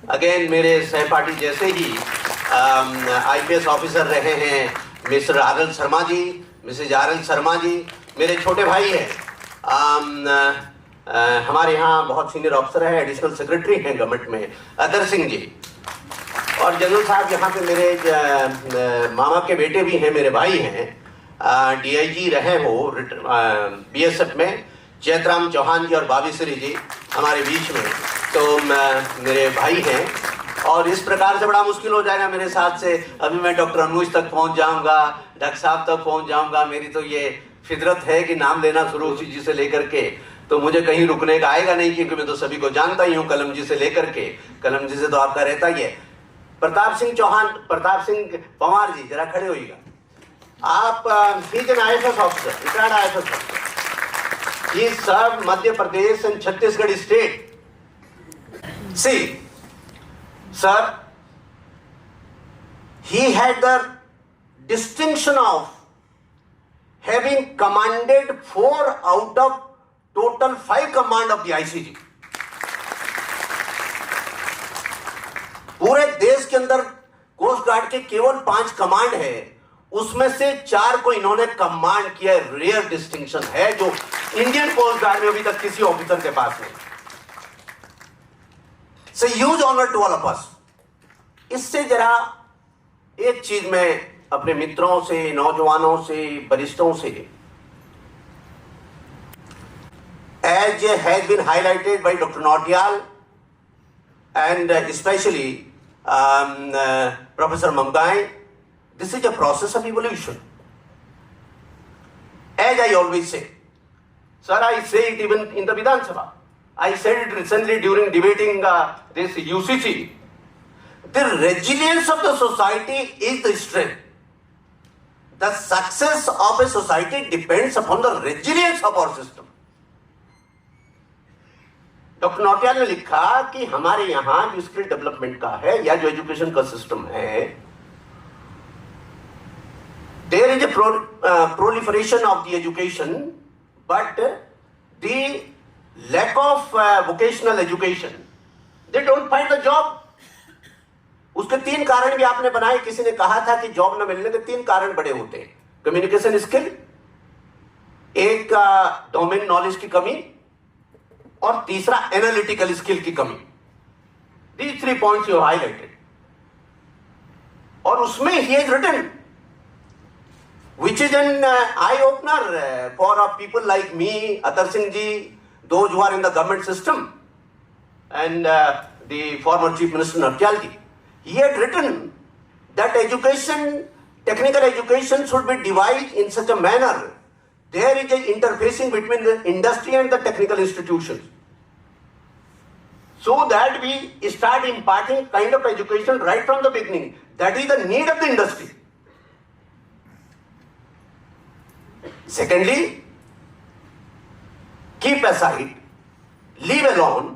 अगेन मेरे सहपाठी जैसे ही IPS ऑफिसर रहे हैं, mister RL Sharma ji, Mrs RL Sharma ji मेरे छोटे भाई हैं। हमारे यहाँ बहुत सीनियर ऑफिसर है, एडिशनल सेक्रेटरी हैं गवर्नमेंट में, अदर सिंह जी। और जनरल साहब यहाँ पे मेरे मामा के बेटे भी हैं, मेरे भाई हैं, DIG रहे हो BSF में, चैतराम चौहान जी और बाबीश्री जी हमारे बीच में, तो मेरे भाई हैं। और इस प्रकार से बड़ा मुश्किल हो जाएगा मेरे साथ से। अभी मैं डॉक्टर अनुज तक पहुंच जाऊंगा, डॉक्टर साहब तक पहुंच जाऊंगा। मेरी तो ये फितरत है कि नाम लेना शुरू जी से लेकर के, तो मुझे कहीं रुकने का आएगा नहीं, क्योंकि मैं तो सभी को जानता ही हूँ, कलम जी से लेकर के। कलम जी से तो आपका रहता ही है। प्रताप सिंह चौहान, प्रताप सिंह पंवार जी जरा खड़े होइएगा। आप he's an IFS officer, retired IFS officer. He served Madhya Pradesh and Chhattisgarh state. See, sir, he had the distinction of having commanded 4 out of total 5 command of the ICG. पूरे देश के अंदर कोस्ट गार्ड के केवल 5 कमांड है, उसमें से 4 को इन्होंने कमांड किया। रेयर डिस्टिंक्शन है जो इंडियन कोस्ट गार्ड में अभी तक किसी ऑफिसर के पास नहीं। So huge honour to all of us. इससे जरा एक चीज मैं अपने मित्रों से, नौजवानों से, वरिष्ठों से, as has been highlighted by Dr. Nautiyal and especially Professor Mangai, this is a process of evolution. As I always say, sir, I say it even in the Vidhan Sabha. I said it recently during debating this UCC. The resilience of the society is the strength. The success of a society depends upon the resilience of our system. Doctor Nautiyal ने लिखा कि हमारे यहाँ जो स्किल डेवलपमेंट का है या जो एजुकेशन का सिस्टम है, there is a proliferation of the education, but the lack of vocational education, they don't find the job. उसके 3 कारण भी आपने बनाए। किसी ने कहा था कि जॉब न मिलने के 3 कारण बड़े होते हैं। कम्युनिकेशन स्किल, एक डोमेन नॉलेज की कमी, और तीसरा एनालिटिकल स्किल की कमी। These 3 points you highlighted. और उसमें he has written, which is an eye opener for people like me, Atar Singh ji, those who are in the government system, and the former Chief Minister Nautiyal ji. He had written that education, technical education should be divided in such a manner. There is an interfacing between the industry and the technical institutions, so that we start imparting kind of education right from the beginning. That is the need of the industry. Secondly, keep aside, leave alone.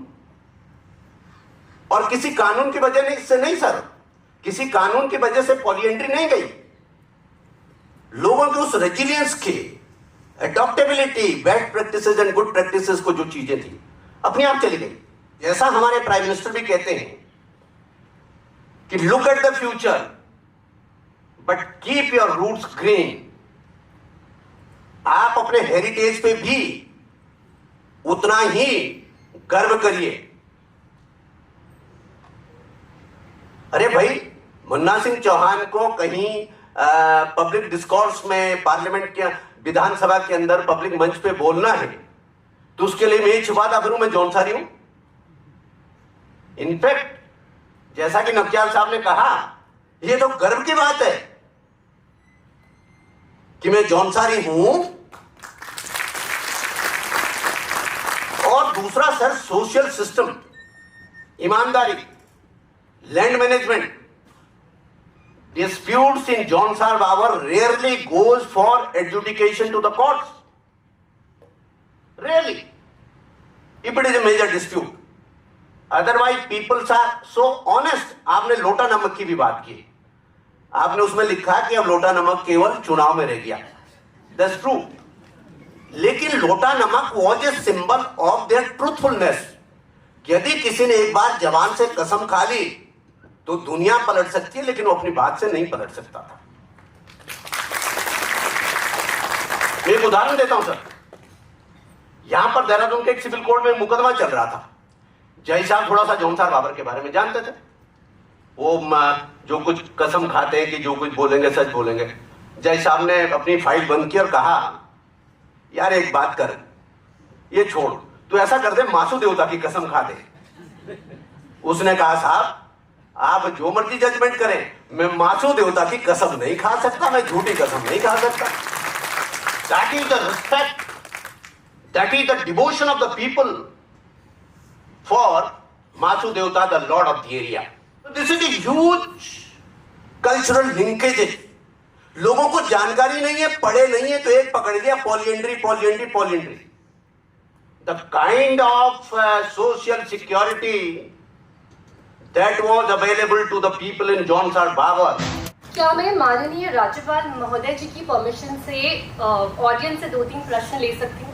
और किसी कानून की वजह से नहीं सर, किसी कानून की वजह से पॉली एंट्री नहीं गई। लोगों के उस रेजिलियंस के adaptability, best practices and good practices को जो चीजें थी अपने आप चली गई। जैसा हमारे प्राइम मिनिस्टर भी कहते हैं कि look at the future but keep your roots green. आप अपने हेरिटेज पे भी उतना ही गर्व करिए। अरे भाई, मुन्ना सिंह चौहान को कहीं पब्लिक डिस्कोर्स में, पार्लियामेंट के, विधानसभा के अंदर पब्लिक मंच पे बोलना है तो उसके लिए मैं छुपाता फिरूं मैं जौनसारी हूं। इनफैक्ट जैसा कि नवक्याल साहब ने कहा, यह तो गर्व की बात है कि मैं जौनसारी हूं। और दूसरा सर, सोशल सिस्टम, ईमानदारी, land management, disputes in Jaunsar Babur rarely goes for adjudication to the courts. Rarely. If it is a major dispute. Otherwise, people are so honest. आपने लोटा नमक की भी बात की। आपने उसमें लिखा कि अब लोटा नमक केवल चुनाव में रह गया। That's true. लेकिन लोटा नमक was a symbol of their truthfulness. यदि किसी ने एक बार जवान से कसम खा ली तो दुनिया पलट सकती है, लेकिन वो अपनी बात से नहीं पलट सकता था। मैं एक उदाहरण देता हूं सर। यहां पर देहरादून के एक सिविल कोर्ट में मुकदमा चल रहा था। जय साहब थोड़ा सा जौनसार बाबर के बारे में जानते थे। वो जो कुछ कसम खाते हैं कि जो कुछ बोलेंगे सच बोलेंगे। जय साहब ने अपनी फाइल बंद की और कहा, यार एक बात कर, ये छोड़, तू ऐसा कर दे मासू देवता की कसम खा दे। उसने कहा, साहब आप जो मर्जी जजमेंट करें, मैं मासू देवता की कसम नहीं खा सकता, मैं झूठी कसम नहीं खा सकता। That is the respect, that is the devotion of the people for Mahasu Devta, the lord of the area. This is a huge cultural linkage. लोगों को जानकारी नहीं है, पढ़े नहीं है, तो एक पकड़ लिया polyandry polyandry polyandry. The kind of social security that was available to the people in Jaunsar Babur. क्या मैं माननीय राज्यपाल महोदय जी की परमिशन से ऑडियंस से 2-3 प्रश्न ले सकती हूँ?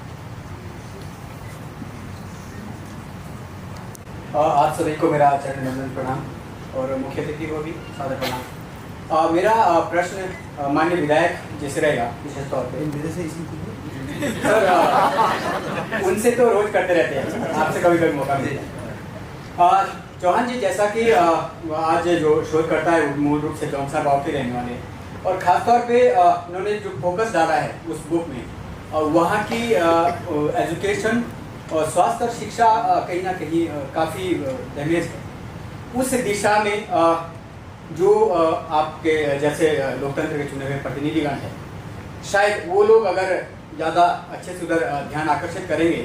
आप सभी को मेरा चरण वंदन प्रणाम और मुख्य अतिथि को भी सादर प्रणाम। मेरा प्रश्न माननीय विधायक जी से रहेगा, विशेष तौर पे सर उनसे तो रोज करते रहते हैं, आपसे कभी कभी मौका मिलता। चौहान जी, जैसा कि आज जो शोध करता है मूल रूप से जौनसार बाबू के रहने वाले, और ख़ासतौर पे उन्होंने जो फोकस डाला है उस बुक में, वहाँ की एजुकेशन और स्वास्थ्य और शिक्षा कहीं ना कहीं काफ़ी डैमेज है। उस दिशा में जो आपके जैसे लोकतंत्र के चुने हुए प्रतिनिधिगण हैं, शायद वो लोग अगर ज़्यादा अच्छे से उधर ध्यान आकर्षित करेंगे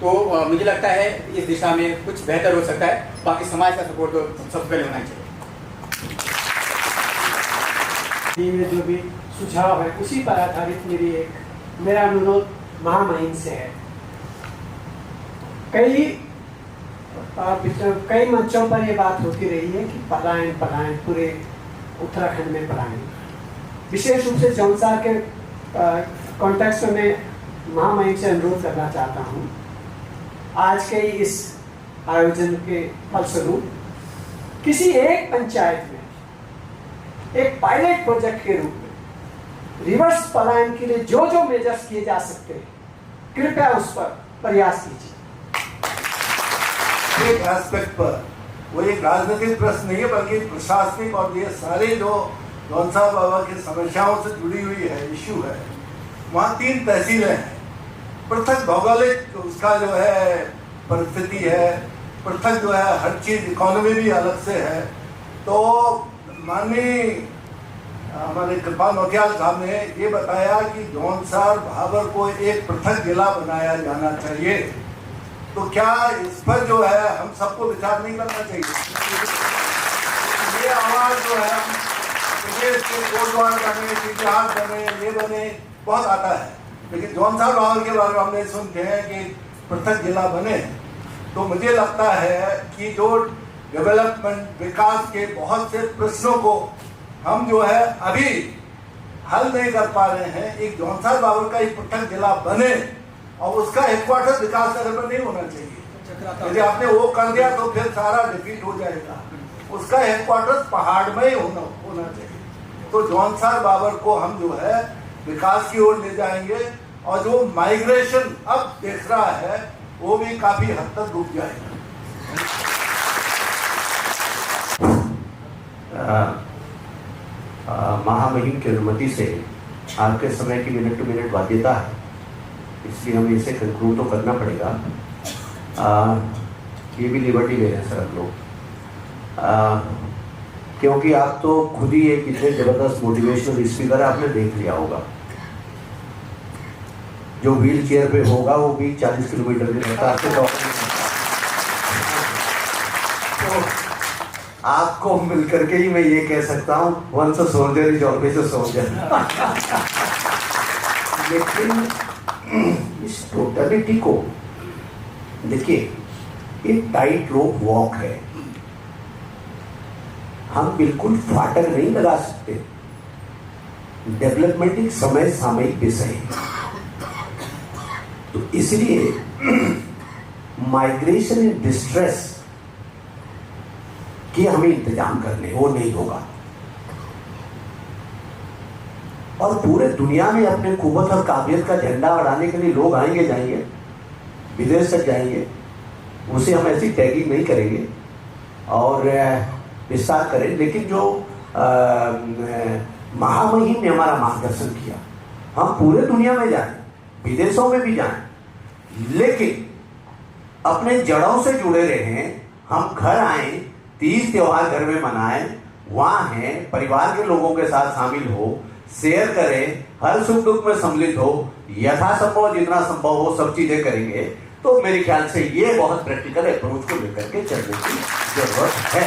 तो मुझे लगता है इस दिशा में कुछ बेहतर हो सकता है। बाकी समाज का सपोर्ट तो सबसे पहले होना चाहिए। में जो भी सुझाव है उसी पर आधारित मेरा अनुरोध महामहिम से है। कई मंचों पर ये बात होती रही है कि पलायन पूरे उत्तराखंड में पलायन, विशेष रूप से जौनसार के कॉन्टेक्स्ट में महामहिम से अनुरोध करना चाहता हूँ। आज के इस आयोजन के फलस्वरूप किसी एक पंचायत में एक पायलट प्रोजेक्ट के रूप में रिवर्स पलायन के लिए जो जो मेजर्स किए जा सकते हैं, कृपया उस पर प्रयास कीजिए। एक एस्पेक्ट पर, वो एक राजनीतिक प्रश्न नहीं है बल्कि प्रशासनिक, और ये सारे जो जौनसार बाबा की समस्याओं से जुड़ी हुई है, इश्यू है। वहाँ 3 तहसीलें हैं, पृथक भौगोलिक उसका जो है परिस्थिति है, पृथक जो है हर चीज़, इकोनॉमी भी अलग से है। तो माननीय हमारे कृपाल नौटियाल साहब ने ये बताया कि जौनसार भाबर को एक पृथक जिला बनाया जाना चाहिए। तो क्या इस पर जो है हम सबको विचार नहीं करना चाहिए? ये आवाज़ जो है प्रदेश के कोटवार बने, इतिहास बने, ये बने, बहुत आता है, लेकिन जौनसार बाबर के बारे में हमने सुनते हैं कि पृथक जिला बने। तो मुझे लगता है कि जो डेवलपमेंट, विकास के बहुत से प्रश्नों को हम जो है अभी हल नहीं कर पा रहे हैं। एक जौनसार बाबर का एक पृथक जिला बने और उसका हेडक्वार्टर विकास नगर में नहीं होना चाहिए। यदि आपने वो कर दिया तो फिर सारा डिफीट हो जाएगा। उसका हेडक्वार्टर पहाड़ में ही होना चाहिए। तो जौनसार बाबर को हम जो है विकास की ओर ले जाएंगे और जो माइग्रेशन अब देख रहा है वो भी काफी हद तक रुक जाएगा। महामहिम की अनुमति से आपके समय की मिनट टू मिनट बाध्यता है, इसलिए हमें इसे कंक्लूड तो करना पड़ेगा। ये भी लिबर्टी ले रहे हैं सर हम लोग, क्योंकि आप तो खुद ही एक इतने जबरदस्त मोटिवेशनल स्पीकर आपने देख लिया होगा। जो व्हील चेयर पे होगा वो भी 40 किलोमीटर की रफ्तार से तो आपको मिलकर के ही मैं ये कह सकता हूँ once a soldier is always a soldier. लेकिन इस टोटलिटी को देखिए, एक टाइट रोप वॉक है। हम बिल्कुल फाटक नहीं लगा सकते। डेवलपमेंट एक समय सामयिक विषय है, तो इसलिए माइग्रेशन इन डिस्ट्रेस कि हमें इंतजाम करने वो नहीं होगा। और पूरे दुनिया में अपने कुव्वत और काबिलियत का झंडा उड़ाने के लिए लोग आएंगे जाएंगे, विदेश तक जाएंगे। उसे हम ऐसी टैगिंग नहीं करेंगे और विस्तार करें। लेकिन जो महामहिम ने हमारा मार्गदर्शन किया, हम पूरे दुनिया में जाएं, विदेशों में भी जाएं, लेकिन अपने जड़ों से जुड़े रहें। हम घर आए, तीज त्योहार घर में मनाएं, वहां हैं, परिवार के लोगों के साथ शामिल हो, शेयर करें, हर सुख दुख में सम्मिलित हो, यथासंभव जितना संभव हो सब चीजें करेंगे। तो मेरे ख्याल से ये बहुत प्रैक्टिकल अप्रोच को लेकर के चलने की जरूरत है।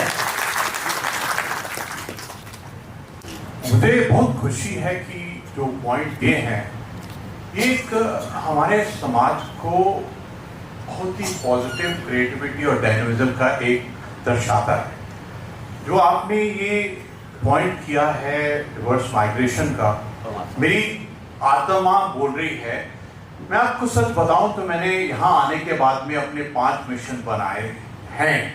मुझे बहुत खुशी है कि जो पॉइंट दिए हैं एक हमारे समाज को बहुत ही पॉजिटिव क्रिएटिविटी और डायनामिज्म का एक दर्शाता है। जो आपने ये पॉइंट किया है रिवर्स माइग्रेशन का, मेरी आत्मा बोल रही है। मैं आपको सच बताऊं तो मैंने यहाँ आने के बाद में अपने 5 मिशन बनाए हैं।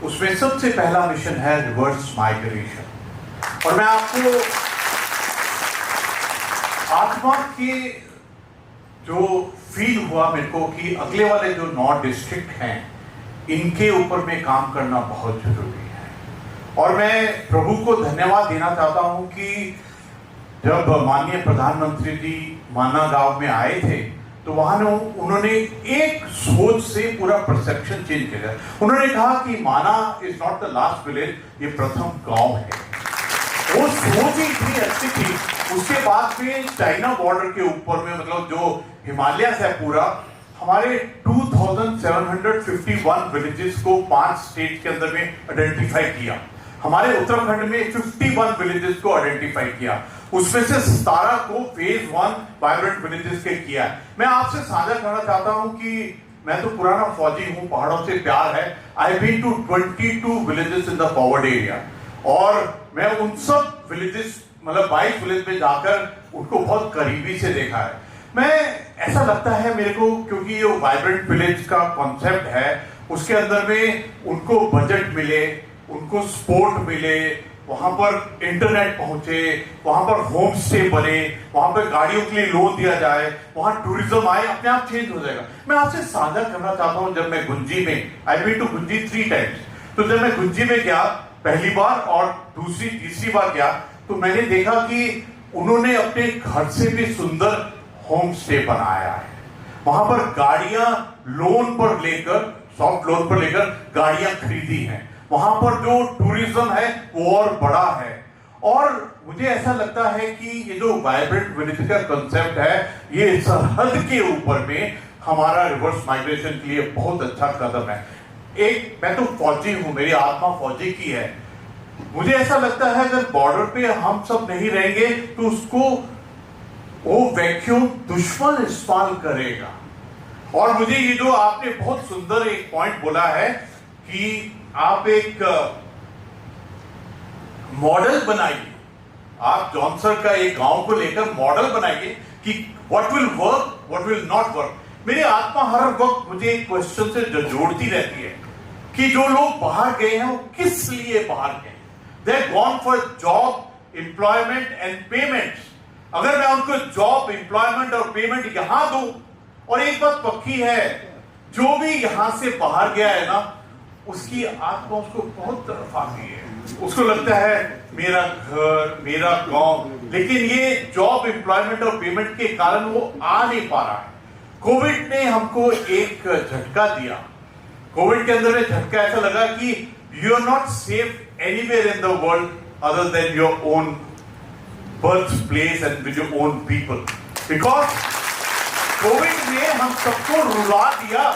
उसमें सबसे पहला मिशन है रिवर्स माइग्रेशन। और मैं आपको आत्मा के जो फील हुआ मेरे को कि अगले वाले जो 9 डिस्ट्रिक्ट हैं इनके ऊपर में काम करना बहुत जरूरी है। और मैं प्रभु को धन्यवाद देना चाहता हूं कि जब माननीय प्रधानमंत्री जी माना गांव में आए थे तो वहां उन्होंने एक सोच से पूरा परसेप्शन चेंज किया। उन्होंने कहा कि माना is not the last village, ये प्रथम गांव है। वो सोच ही इतनी अच्छी थी। उसके बाद में चाइना बॉर्डर के ऊपर में, मतलब जो हिमालय है पूरा, हमारे 2751 विलेजेस को 5 स्टेट के अंदर में आइडेंटिफाई किया। हमारे उत्तराखंड में 51 विलेजेस को आइडेंटिफाई किया। उसमें से 17 को फेज 1 वाइब्रेंट विलेजेस के किया है। मैं आपसे साझा करना चाहता हूं कि मैं तो पुराना फौजी हूं, पहाड़ों से प्यार है। I been to 22 villages in the forward area, और मैं उन सब विलेजेस, मतलब 22 विलेज में जाकर उनको बहुत करीबी से देखा है। मैं ऐसा लगता है मेरे को, क्योंकि ये वाइब्रेंट विलेज का कॉन्सेप्ट है, उसके अंदर में उनको बजट मिले, उनको सपोर्ट मिले, वहां पर इंटरनेट पहुंचे, वहां पर होम स्टे बने, वहां पर गाड़ियों के लिए लोन दिया जाए, वहां टूरिज्म आए, अपने आप चेंज हो जाएगा। मैं आपसे साझा करना चाहता हूं, जब मैं गुंजी में, I been to Gunji 3 times, तो जब मैं गुंजी में गया पहली बार और दूसरी तीसरी बार गया तो मैंने देखा कि उन्होंने अपने घर से भी सुंदर होम स्टे बनाया है। वहां पर गाड़ियां लोन पर लेकर, सॉफ्ट लोन पर लेकर गाड़ियां खरीदी हैं। वहां पर जो टूरिज्म है वो और बड़ा है। और मुझे ऐसा लगता है कि ये जो वाइब्रेंट विलेज का कंसेप्ट है, ये सरहद के ऊपर में हमारा रिवर्स माइग्रेशन के लिए बहुत अच्छा कदम है। एक, मैं तो फौजी हूं, मेरी आत्मा फौजी की है। मुझे ऐसा लगता है अगर बॉर्डर पे हम सब नहीं रहेंगे तो उसको वो वैक्यूम दुश्मन इस्तेमाल करेगा। और मुझे ये जो आपने बहुत सुंदर एक पॉइंट बोला है कि आप एक मॉडल बनाइए आप जॉनसर का एक गांव को लेकर मॉडल बनाइए कि what will work, what will not work. मेरी आत्मा हर वक्त मुझे एक क्वेश्चन से जोड़ती रहती है कि जो लोग बाहर गए हैं वो किस लिए बाहर गए। They have gone for job, employment and payment. अगर मैं उनको जॉब, एम्प्लॉयमेंट और पेमेंट यहां दूं, और एक बात पक्की है, जो भी यहां से बाहर गया है ना, उसकी आत्मा उसको बहुत तरफ आती है। उसको लगता है मेरा घर, मेरा गांव, लेकिन ये जॉब, एम्प्लॉयमेंट और पेमेंट के कारण वो आ नहीं पा रहा है। कोविड ने हमको एक झटका दिया। कोविड के अंदर में झटका ऐसा लगा कि you are not safe anywhere in the world other than your own birth place and with your own people. Because COVID ने हम सबको रुला दिया।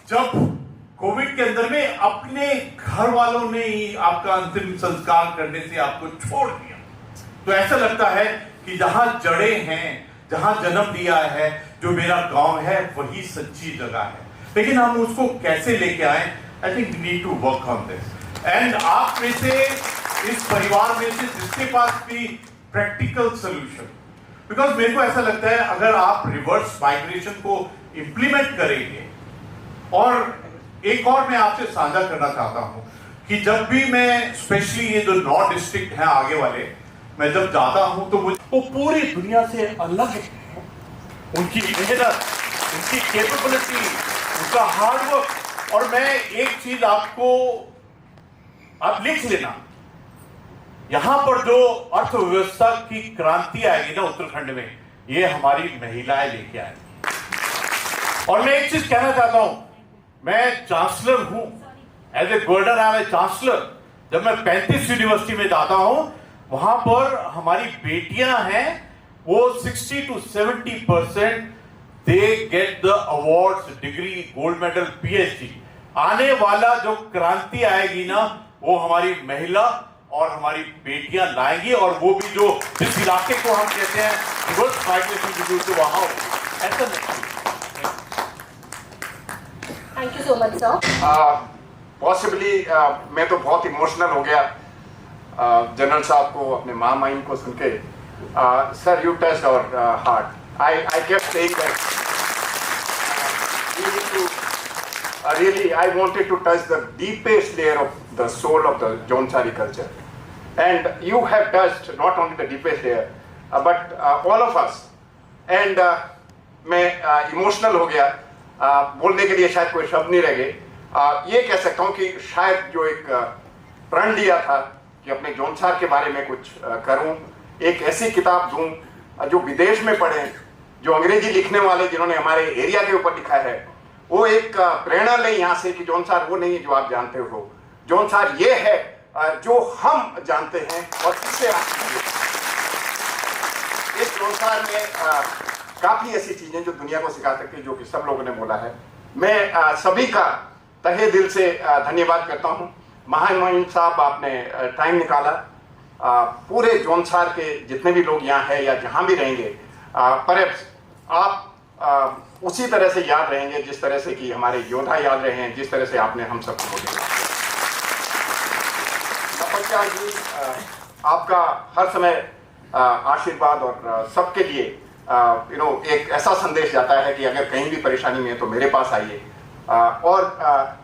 जब कोविड के अंदर में अपने घर वालों ने ही आपका अंतिम संस्कार करने से आपको छोड़ दिया, तो ऐसा लगता है कि जहां जड़ें हैं, जहां जन्म दिया है, जो मेरा गांव है, वही सच्ची जगह है। लेकिन हम उसको कैसे लेके आए? I think we need to work on this. And आप में से, इस परिवार में से जिसके पास भी प्रैक्टिकल सोल्यूशन, बिकॉज मेरे को ऐसा लगता है अगर आप रिवर्स माइग्रेशन को इंप्लीमेंट करेंगे, और एक और मैं आपसे साझा करना चाहता हूं कि जब भी मैं, स्पेशली ये जो 9 डिस्ट्रिक्ट हैं आगे वाले, मैं जब जाता हूं तो वो पूरी दुनिया से अलग है। उनकी मेहनत, उनकी कैपेबिलिटी, उनका हार्डवर्क। और मैं एक चीज आपको, आप लिख लेना, यहां पर जो अर्थव्यवस्था की क्रांति आएगी ना उत्तराखंड में, ये हमारी महिलाएं लेके आएंगी। और मैं एक चीज कहना चाहता हूं, मैं चांसलर हूं, as a governor I am a chancellor. जब मैं 35 यूनिवर्सिटी में जाता हूं, वहां पर हमारी बेटियां हैं, वो 60 to 70% they get the awards, degree, gold medal, PhD. आने वाला जो क्रांति आएगी ना, वो हमारी महिला और हमारी बेटियां लाएंगी, और वो भी जो जिस इलाके को हम कहते हैं रिवर्स माइग्रेशन, तो वहां ऐसा नहीं। Thank you so much sir. Possibly मैं तो बहुत इमोशनल हो गया जनरल साहब को, अपने महामहिम को सुन के। Sir, you touched our heart. I kept saying that really I wanted to touch the deepest layer of the soul of the Jaunsari culture, and you have touched not only the deepest layer but all of us, and मैं इमोशनल हो गया। बोलने के लिए शायद कोई शब्द नहीं रह गए। ये कह सकता हूँ कि शायद जो एक प्रण लिया था कि अपने जौनसार के बारे में कुछ करूँ, एक ऐसी किताब दूँ जो विदेश में पढ़ें, जो अंग्रेजी लिखने वाले जिन्होंने हमारे एरिया के ऊपर लिखा है, वो एक प्रेरणा लें यहाँ से कि जौनसार वो नहीं जो आप जानते हो, जौनसार ये है जो हम जानते हैं, और इससे इस जौनसार में काफी ऐसी चीजें जो दुनिया को सिखा सकती है, जो कि सब लोगों ने बोला है। मैं सभी का तहे दिल से धन्यवाद करता हूं। महामहिम साहब, आपने टाइम निकाला, पूरे जौनसार के जितने भी लोग यहाँ हैं या जहां भी रहेंगे, परहैप्स आप उसी तरह से याद रहेंगे जिस तरह से कि हमारे योद्धा याद रहे हैं, जिस तरह से आपने हम सबको बोले। तपस्या जी, आपका हर समय आशीर्वाद और सबके लिए एक ऐसा संदेश जाता है कि अगर कहीं भी परेशानी में है तो मेरे पास आइए। और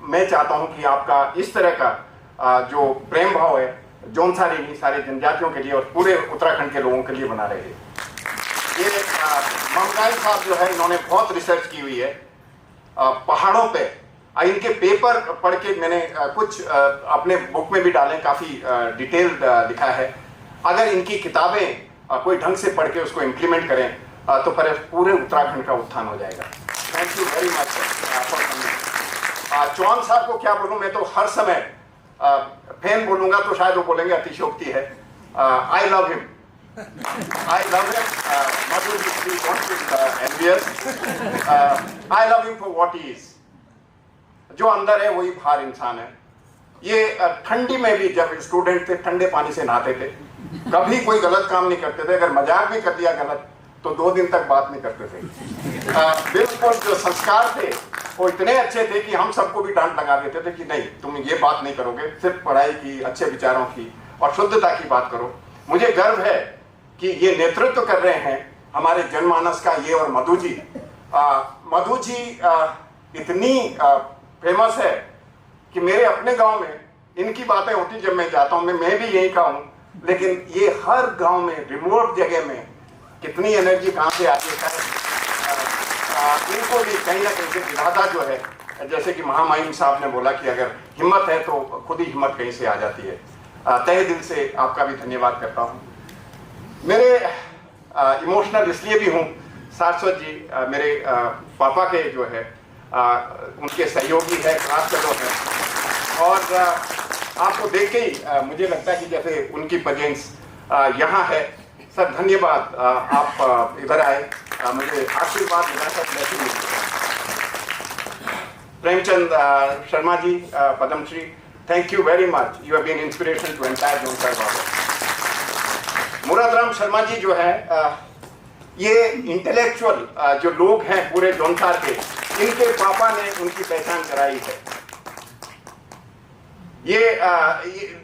मैं चाहता हूं कि आपका इस तरह का जो प्रेम भाव है जौनसारी नहीं, सारे जनजातियों के लिए और पूरे उत्तराखंड के लोगों के लिए बना रहे। ये ममताज साहब जो है, इन्होंने बहुत रिसर्च की हुई है पहाड़ों पे। इनके पेपर पढ़ के मैंने कुछ अपने बुक में भी डाले, काफ़ी डिटेल्ड लिखा है। अगर इनकी किताबें कोई ढंग से पढ़ के उसको इम्प्लीमेंट करें तो फिर पूरे उत्तराखंड का उत्थान हो जाएगा। Thank you very much sir. Chauhan साहब को क्या बोलूँ, मैं तो हर समय फैन बोलूँगा तो शायद वो बोलेंगे अतिशयोक्ति है। I love him, I love him. Madhu is envious. I love him for what he is. जो अंदर है वही बाहर इंसान है। ये ठंडी में भी जब स्टूडेंट थे ठंडे पानी से नहाते थे, कभी कोई गलत काम नहीं करते थे। अगर मजाक भी कर दिया गलत तो 2 दिन तक बात नहीं करते थे। बिल्कुल जो संस्कार थे वो इतने अच्छे थे कि हम सबको भी डांट लगा देते थे कि नहीं, तुम ये बात नहीं करोगे, सिर्फ पढ़ाई की, अच्छे विचारों की और शुद्धता की बात करो। मुझे गर्व है कि ये नेतृत्व कर रहे हैं हमारे जनमानस का, ये और मधु जी। मधु जी इतनी फेमस है कि मेरे अपने गांव में इनकी बातें होती जब मैं जाता हूं, मैं भी यही का हूं, लेकिन ये हर गांव में, रिमोट जगह में कितनी एनर्जी कहां से आती है। इनको भी कहीं ना कहीं से इरादा जो है, जैसे कि महामहिम साहब ने बोला कि अगर हिम्मत है तो खुद ही हिम्मत कहीं से आ जाती है। तहे दिल से आपका भी धन्यवाद करता हूं। मेरे इमोशनल इसलिए भी हूं, सारस्वत जी मेरे पापा के जो है उनके सहयोगी है, क्लास फेलो है, और आपको देख के ही मुझे लगता है कि जैसे उनकी प्रेजेंस यहाँ है। सर धन्यवाद, आप इधर आए, मुझे आशीर्वाद विरासत ब्लेसिंग मिली। Premchand Sharma ji, Padmashri, thank you very much, you have been inspiration to entire Jaunsar Bawar. Muradram Sharma ji जो है, ये इंटेलेक्चुअल जो लोग हैं पूरे जोनसार के, इनके पापा ने उनकी पहचान कराई है। ये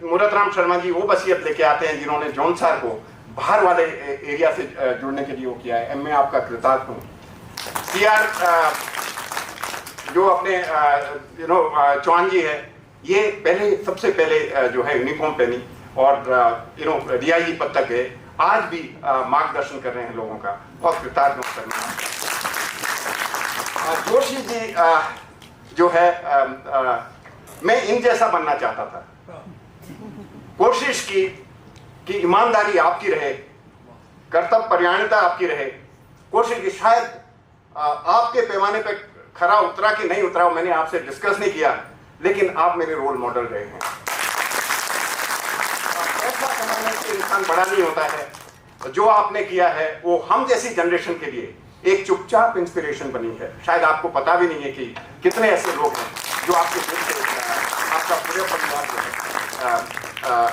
मुरादराम शर्मा जी वो वसीयत लेके आते हैं जिन्होंने जोनसार को बाहर वाले एरिया से जुड़ने के लिए वो किया है। मैं आपका कृतज्ञ हूँ। सीआर जो अपने चौहान जी है, ये पहले सबसे पहले जो है यूनिफॉर्म पहनी और डीआईजी पद तक गए, आज भी मार्गदर्शन कर रहे हैं लोगों का, बहुत कृतज्ञ हूँ करना। जोशी जी जो है, मैं इन जैसा बनना चाहता था। कोशिश की कि ईमानदारी आपकी रहे, कर्तव्य परायणता आपकी रहे। कोशिश की, शायद आपके पैमाने पे खरा उतरा कि नहीं उतरा, मैंने आपसे डिस्कस नहीं किया, लेकिन आप मेरे रोल मॉडल रहे हैं। पैसा कमाने से इंसान बड़ा नहीं होता है। जो आपने किया है वो हम जैसी जनरेशन के लिए एक चुपचाप इंस्पिरेशन बनी है। शायद आपको पता भी नहीं है कि कितने ऐसे लोग हैं जो आपके दिल से, आपका पूरे परिवार जो है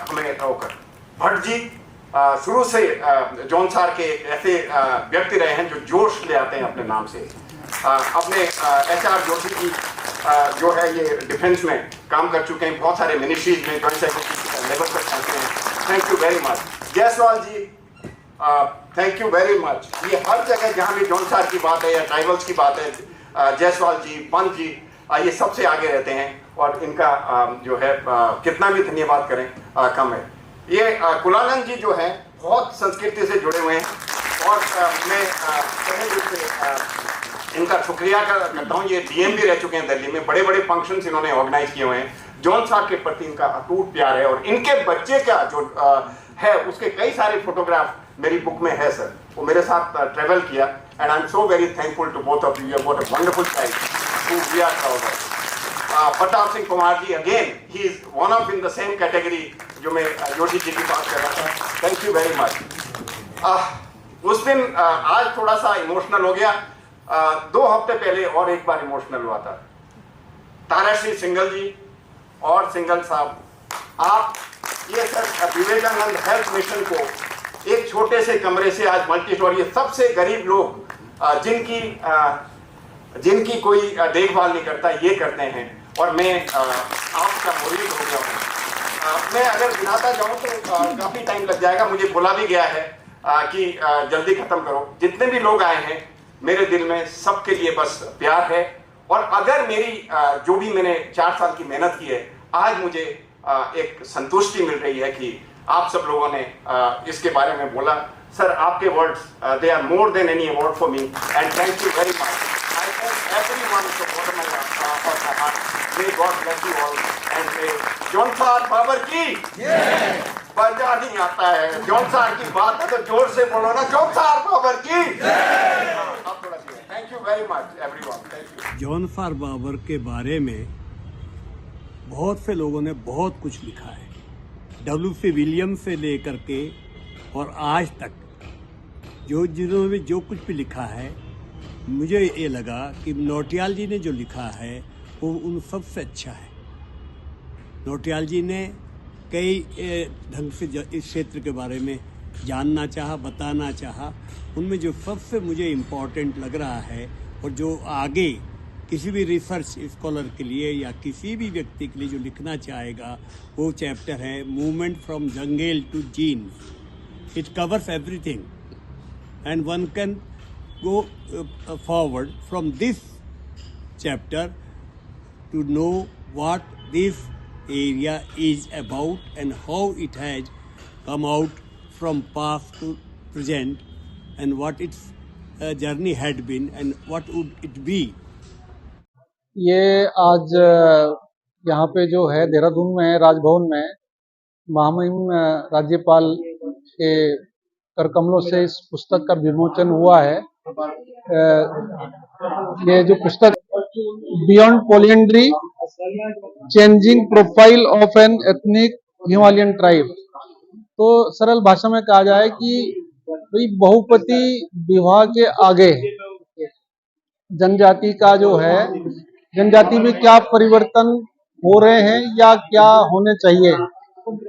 हमें होकर। भट्ट जी शुरू से जोनसार के ऐसे व्यक्ति रहे हैं जो जोश ले आते हैं अपने नाम से। अपने HR जोशी जी जो है ये डिफेंस में काम कर चुके हैं, बहुत सारे मिनिस्ट्रीज में जॉइंट सेक्रेटरी लेवल पर पहुंचे हैं। Thank you very much. Jaiswal ji, thank you very much. ये हर जगह जहाँ भी जोनसार की बात है या ट्राइबल्स की बात है, जयसवाल जी, पंत जी, ये सबसे आगे रहते हैं, और इनका जो है कितना भी धन्यवाद करें कम है। ये कुलानंद जी जो है बहुत संस्कृति से जुड़े हुए हैं, और मैं तहे दिल से इनका शुक्रिया करता हूँ। ये DM भी रह चुके हैं दिल्ली में, बड़े बड़े फंक्शंस इन्होंने ऑर्गेनाइज किए हुए हैं। जोनसार के प्रति इनका अटूट प्यार है, और इनके बच्चे का जो है उसके कई सारे फोटोग्राफ मेरी बुक में है सर। वो मेरे साथ ट्रेवल किया, and I am so very thankful to both of you. You what a wonderful child who we are proud of. Pratap Singh Kumar ji, again he is one of in the same category जो मैं जोशी जी की बात कर रहा था। Thank you very much. उस दिन आज थोड़ा सा इमोशनल हो गया, 2 हफ्ते पहले और एक बार इमोशनल हुआ था। ताराश्री सिंगल जी और सिंगल साहब, आप ये सर विवेकानंद हेल्थ मिशन को एक छोटे से कमरे से आज मल्टी स्टोरी, ये सबसे गरीब लोग जिनकी कोई देखभाल नहीं करता, ये करते हैं, और मैं आपका मुरीद हो गया हूँ। मैं अगर गिनाता जाऊँ तो काफ़ी टाइम लग जाएगा, मुझे बोला भी गया है कि जल्दी खत्म करो। जितने भी लोग आए हैं मेरे दिल में सबके लिए बस प्यार है, और अगर मेरी जो भी मैंने 4 साल की मेहनत की है, आज मुझे एक संतुष्टि मिल रही है कि आप सब लोगों ने इसके बारे में बोला। सर आपके words they are more than any award for me, and thank you very much. I thank everyone for bottom of my heart. May God bless you all, and may Jaunsar Bawar की बजा नहीं आता है, जोनसार की बात है तो जोर से बोलो ना, जोनसार बाबर की। आप थोड़ा सा thank you very much everyone, thank you. Jaunsar Bawar के बारे में बहुत से लोगों ने बहुत कुछ लिखा है, W.C. विलियम्स से लेकर के और आज तक जिन्होंने जो कुछ भी लिखा है, मुझे ये लगा कि नौटियाल जी ने जो लिखा है वो उन सबसे अच्छा है। नौटियाल जी ने कई ढंग से इस क्षेत्र के बारे में जानना चाहा, बताना चाहा। उनमें जो सबसे मुझे इम्पोर्टेंट लग रहा है, और जो आगे किसी भी रिसर्च स्कॉलर के लिए या किसी भी व्यक्ति के लिए जो लिखना चाहेगा, वो चैप्टर है movement from jungle to jeans. It covers everything, and one can go forward from this chapter to know what this area is about and how it has come out from past to present, and what its journey had been and what would it be. ये आज यहाँ पे जो है देहरादून में राजभवन में महामहिम राज्यपाल के कर कमलों से इस पुस्तक का विमोचन हुआ है। ये जो पुस्तक beyond polyandry changing profile of an ethnic Himalayan tribe, तो सरल भाषा में कहा जाए कि भाई बहुपति विवाह के आगे जनजाति का जो है, जनजाति में क्या परिवर्तन हो रहे हैं या क्या होने चाहिए,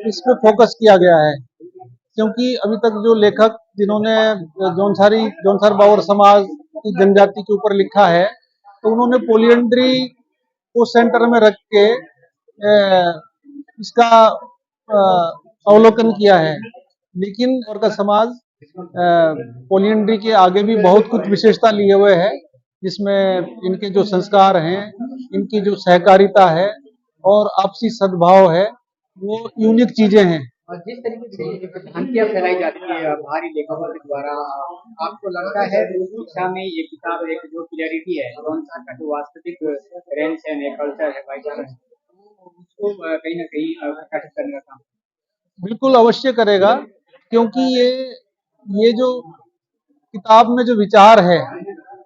इस पे फोकस किया गया है। क्योंकि अभी तक जो लेखक जिन्होंने जौनसार बावर समाज की जनजाति के ऊपर लिखा है, तो उन्होंने पॉलिएंड्री को सेंटर में रख के इसका अवलोकन किया है। लेकिन और का समाज पॉलिएंड्री के आगे भी बहुत कुछ विशेषता लिए हुए है, जिसमें इनके जो संस्कार हैं, इनकी जो सहकारिता है और आपसी सद्भाव है, वो यूनिक चीजें हैं। और जिस तरीके से भ्रांतियां फैलाई जाती है बाहरी लेखकों के द्वारा, आपको लगता है उस दिशा में ये किताब एक जो क्लियरिटी है, जौनसार का जो वास्तविक रहन सहन है, कल्चर है, भाईचारा है, उसको कहीं ना कहीं प्रकाशित करने का काम बिल्कुल अवश्य करेगा। क्योंकि ये जो किताब में जो विचार है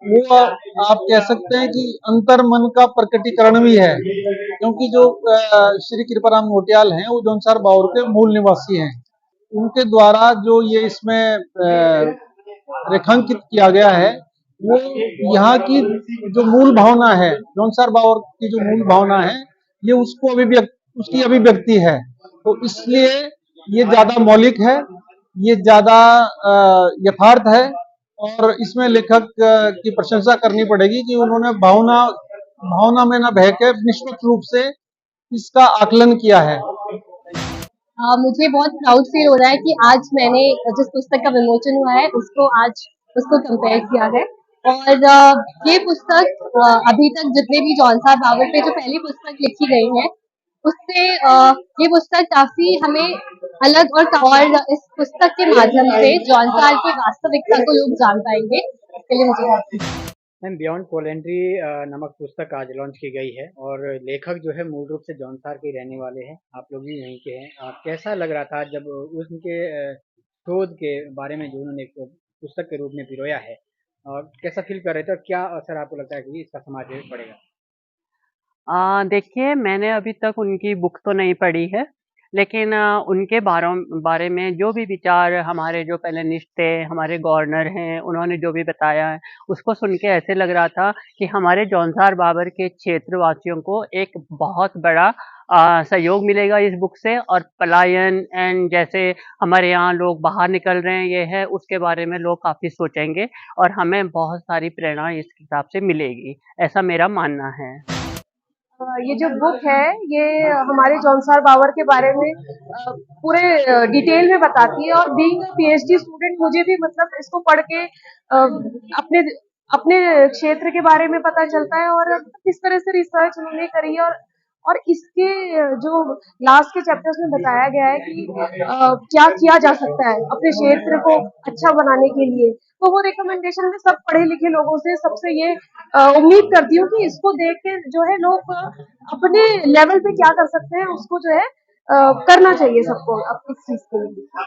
वो आप कह सकते हैं कि अंतर मन का प्रकटीकरण भी है। क्योंकि जो श्री कृपाराम नौटियाल हैं वो जौनसार बावर के मूल निवासी हैं, उनके द्वारा जो ये इसमें रेखांकित किया गया है वो यहाँ की जो मूल भावना है, जौनसार बावर की जो मूल भावना है, ये उसकी अभिव्यक्ति है। तो इसलिए ये ज्यादा मौलिक है, ये ज्यादा यथार्थ है और इसमें लेखक की प्रशंसा करनी पड़ेगी कि उन्होंने भावना में न बह के निष्पक्ष रूप से इसका आकलन किया है। मुझे बहुत प्राउड फील हो रहा है कि आज मैंने जिस पुस्तक का विमोचन हुआ है उसको कंपेयर किया है। और ये पुस्तक अभी तक जितने भी जौनसार बावर पे जो पहली पुस्तक लिखी गई है उससे ये पुस्तक काफी हमें अलग और इस पुस्तक के माध्यम से जौनसार की वास्तविकता को लोग जान पाएंगे। इसके लिए मुझे मैम बियॉन्ड पॉलिएंड्री नामक पुस्तक आज लॉन्च की गई है और लेखक जो है मूल रूप से जौनसार के रहने वाले हैं, आप लोग भी यहीं के हैं। कैसा लग रहा था जब उनके शोध के बारे में जो उन्होंने एक पुस्तक के रूप में पिरोया है, और कैसा फील कर रहे थे और क्या असर आपको लगता है कि इसका समाज में पड़ेगा? देखिए, मैंने अभी तक उनकी बुक तो नहीं पढ़ी है, लेकिन उनके बारे में जो भी विचार हमारे जो पहले निष्ठ थे, हमारे गवर्नर हैं, उन्होंने जो भी बताया है, उसको सुन के ऐसे लग रहा था कि हमारे जौनसार बावर के क्षेत्रवासियों को एक बहुत बड़ा सहयोग मिलेगा इस बुक से। और पलायन एंड जैसे हमारे यहाँ लोग बाहर निकल रहे हैं, ये है उसके बारे में लोग काफ़ी सोचेंगे और हमें बहुत सारी प्रेरणा इस किताब से मिलेगी, ऐसा मेरा मानना है। ये जो बुक है ये हमारे जौनसार बावर के बारे में पूरे डिटेल में बताती है। और बीइंग अ पीएचडी स्टूडेंट मुझे भी मतलब इसको पढ़ के अपने क्षेत्र के बारे में पता चलता है और किस तरह से रिसर्च उन्होंने करी है। और इसके जो लास्ट के चैप्टर्स में बताया गया है कि क्या किया जा सकता है अपने क्षेत्र को अच्छा बनाने के लिए, तो वो रिकमेंडेशन में सब पढ़े लिखे लोगों से सबसे ये उम्मीद करती हूँ कि इसको देख के जो है लोग अपने लेवल पे क्या कर सकते हैं उसको जो है करना चाहिए सबको अब इस चीज के लिए।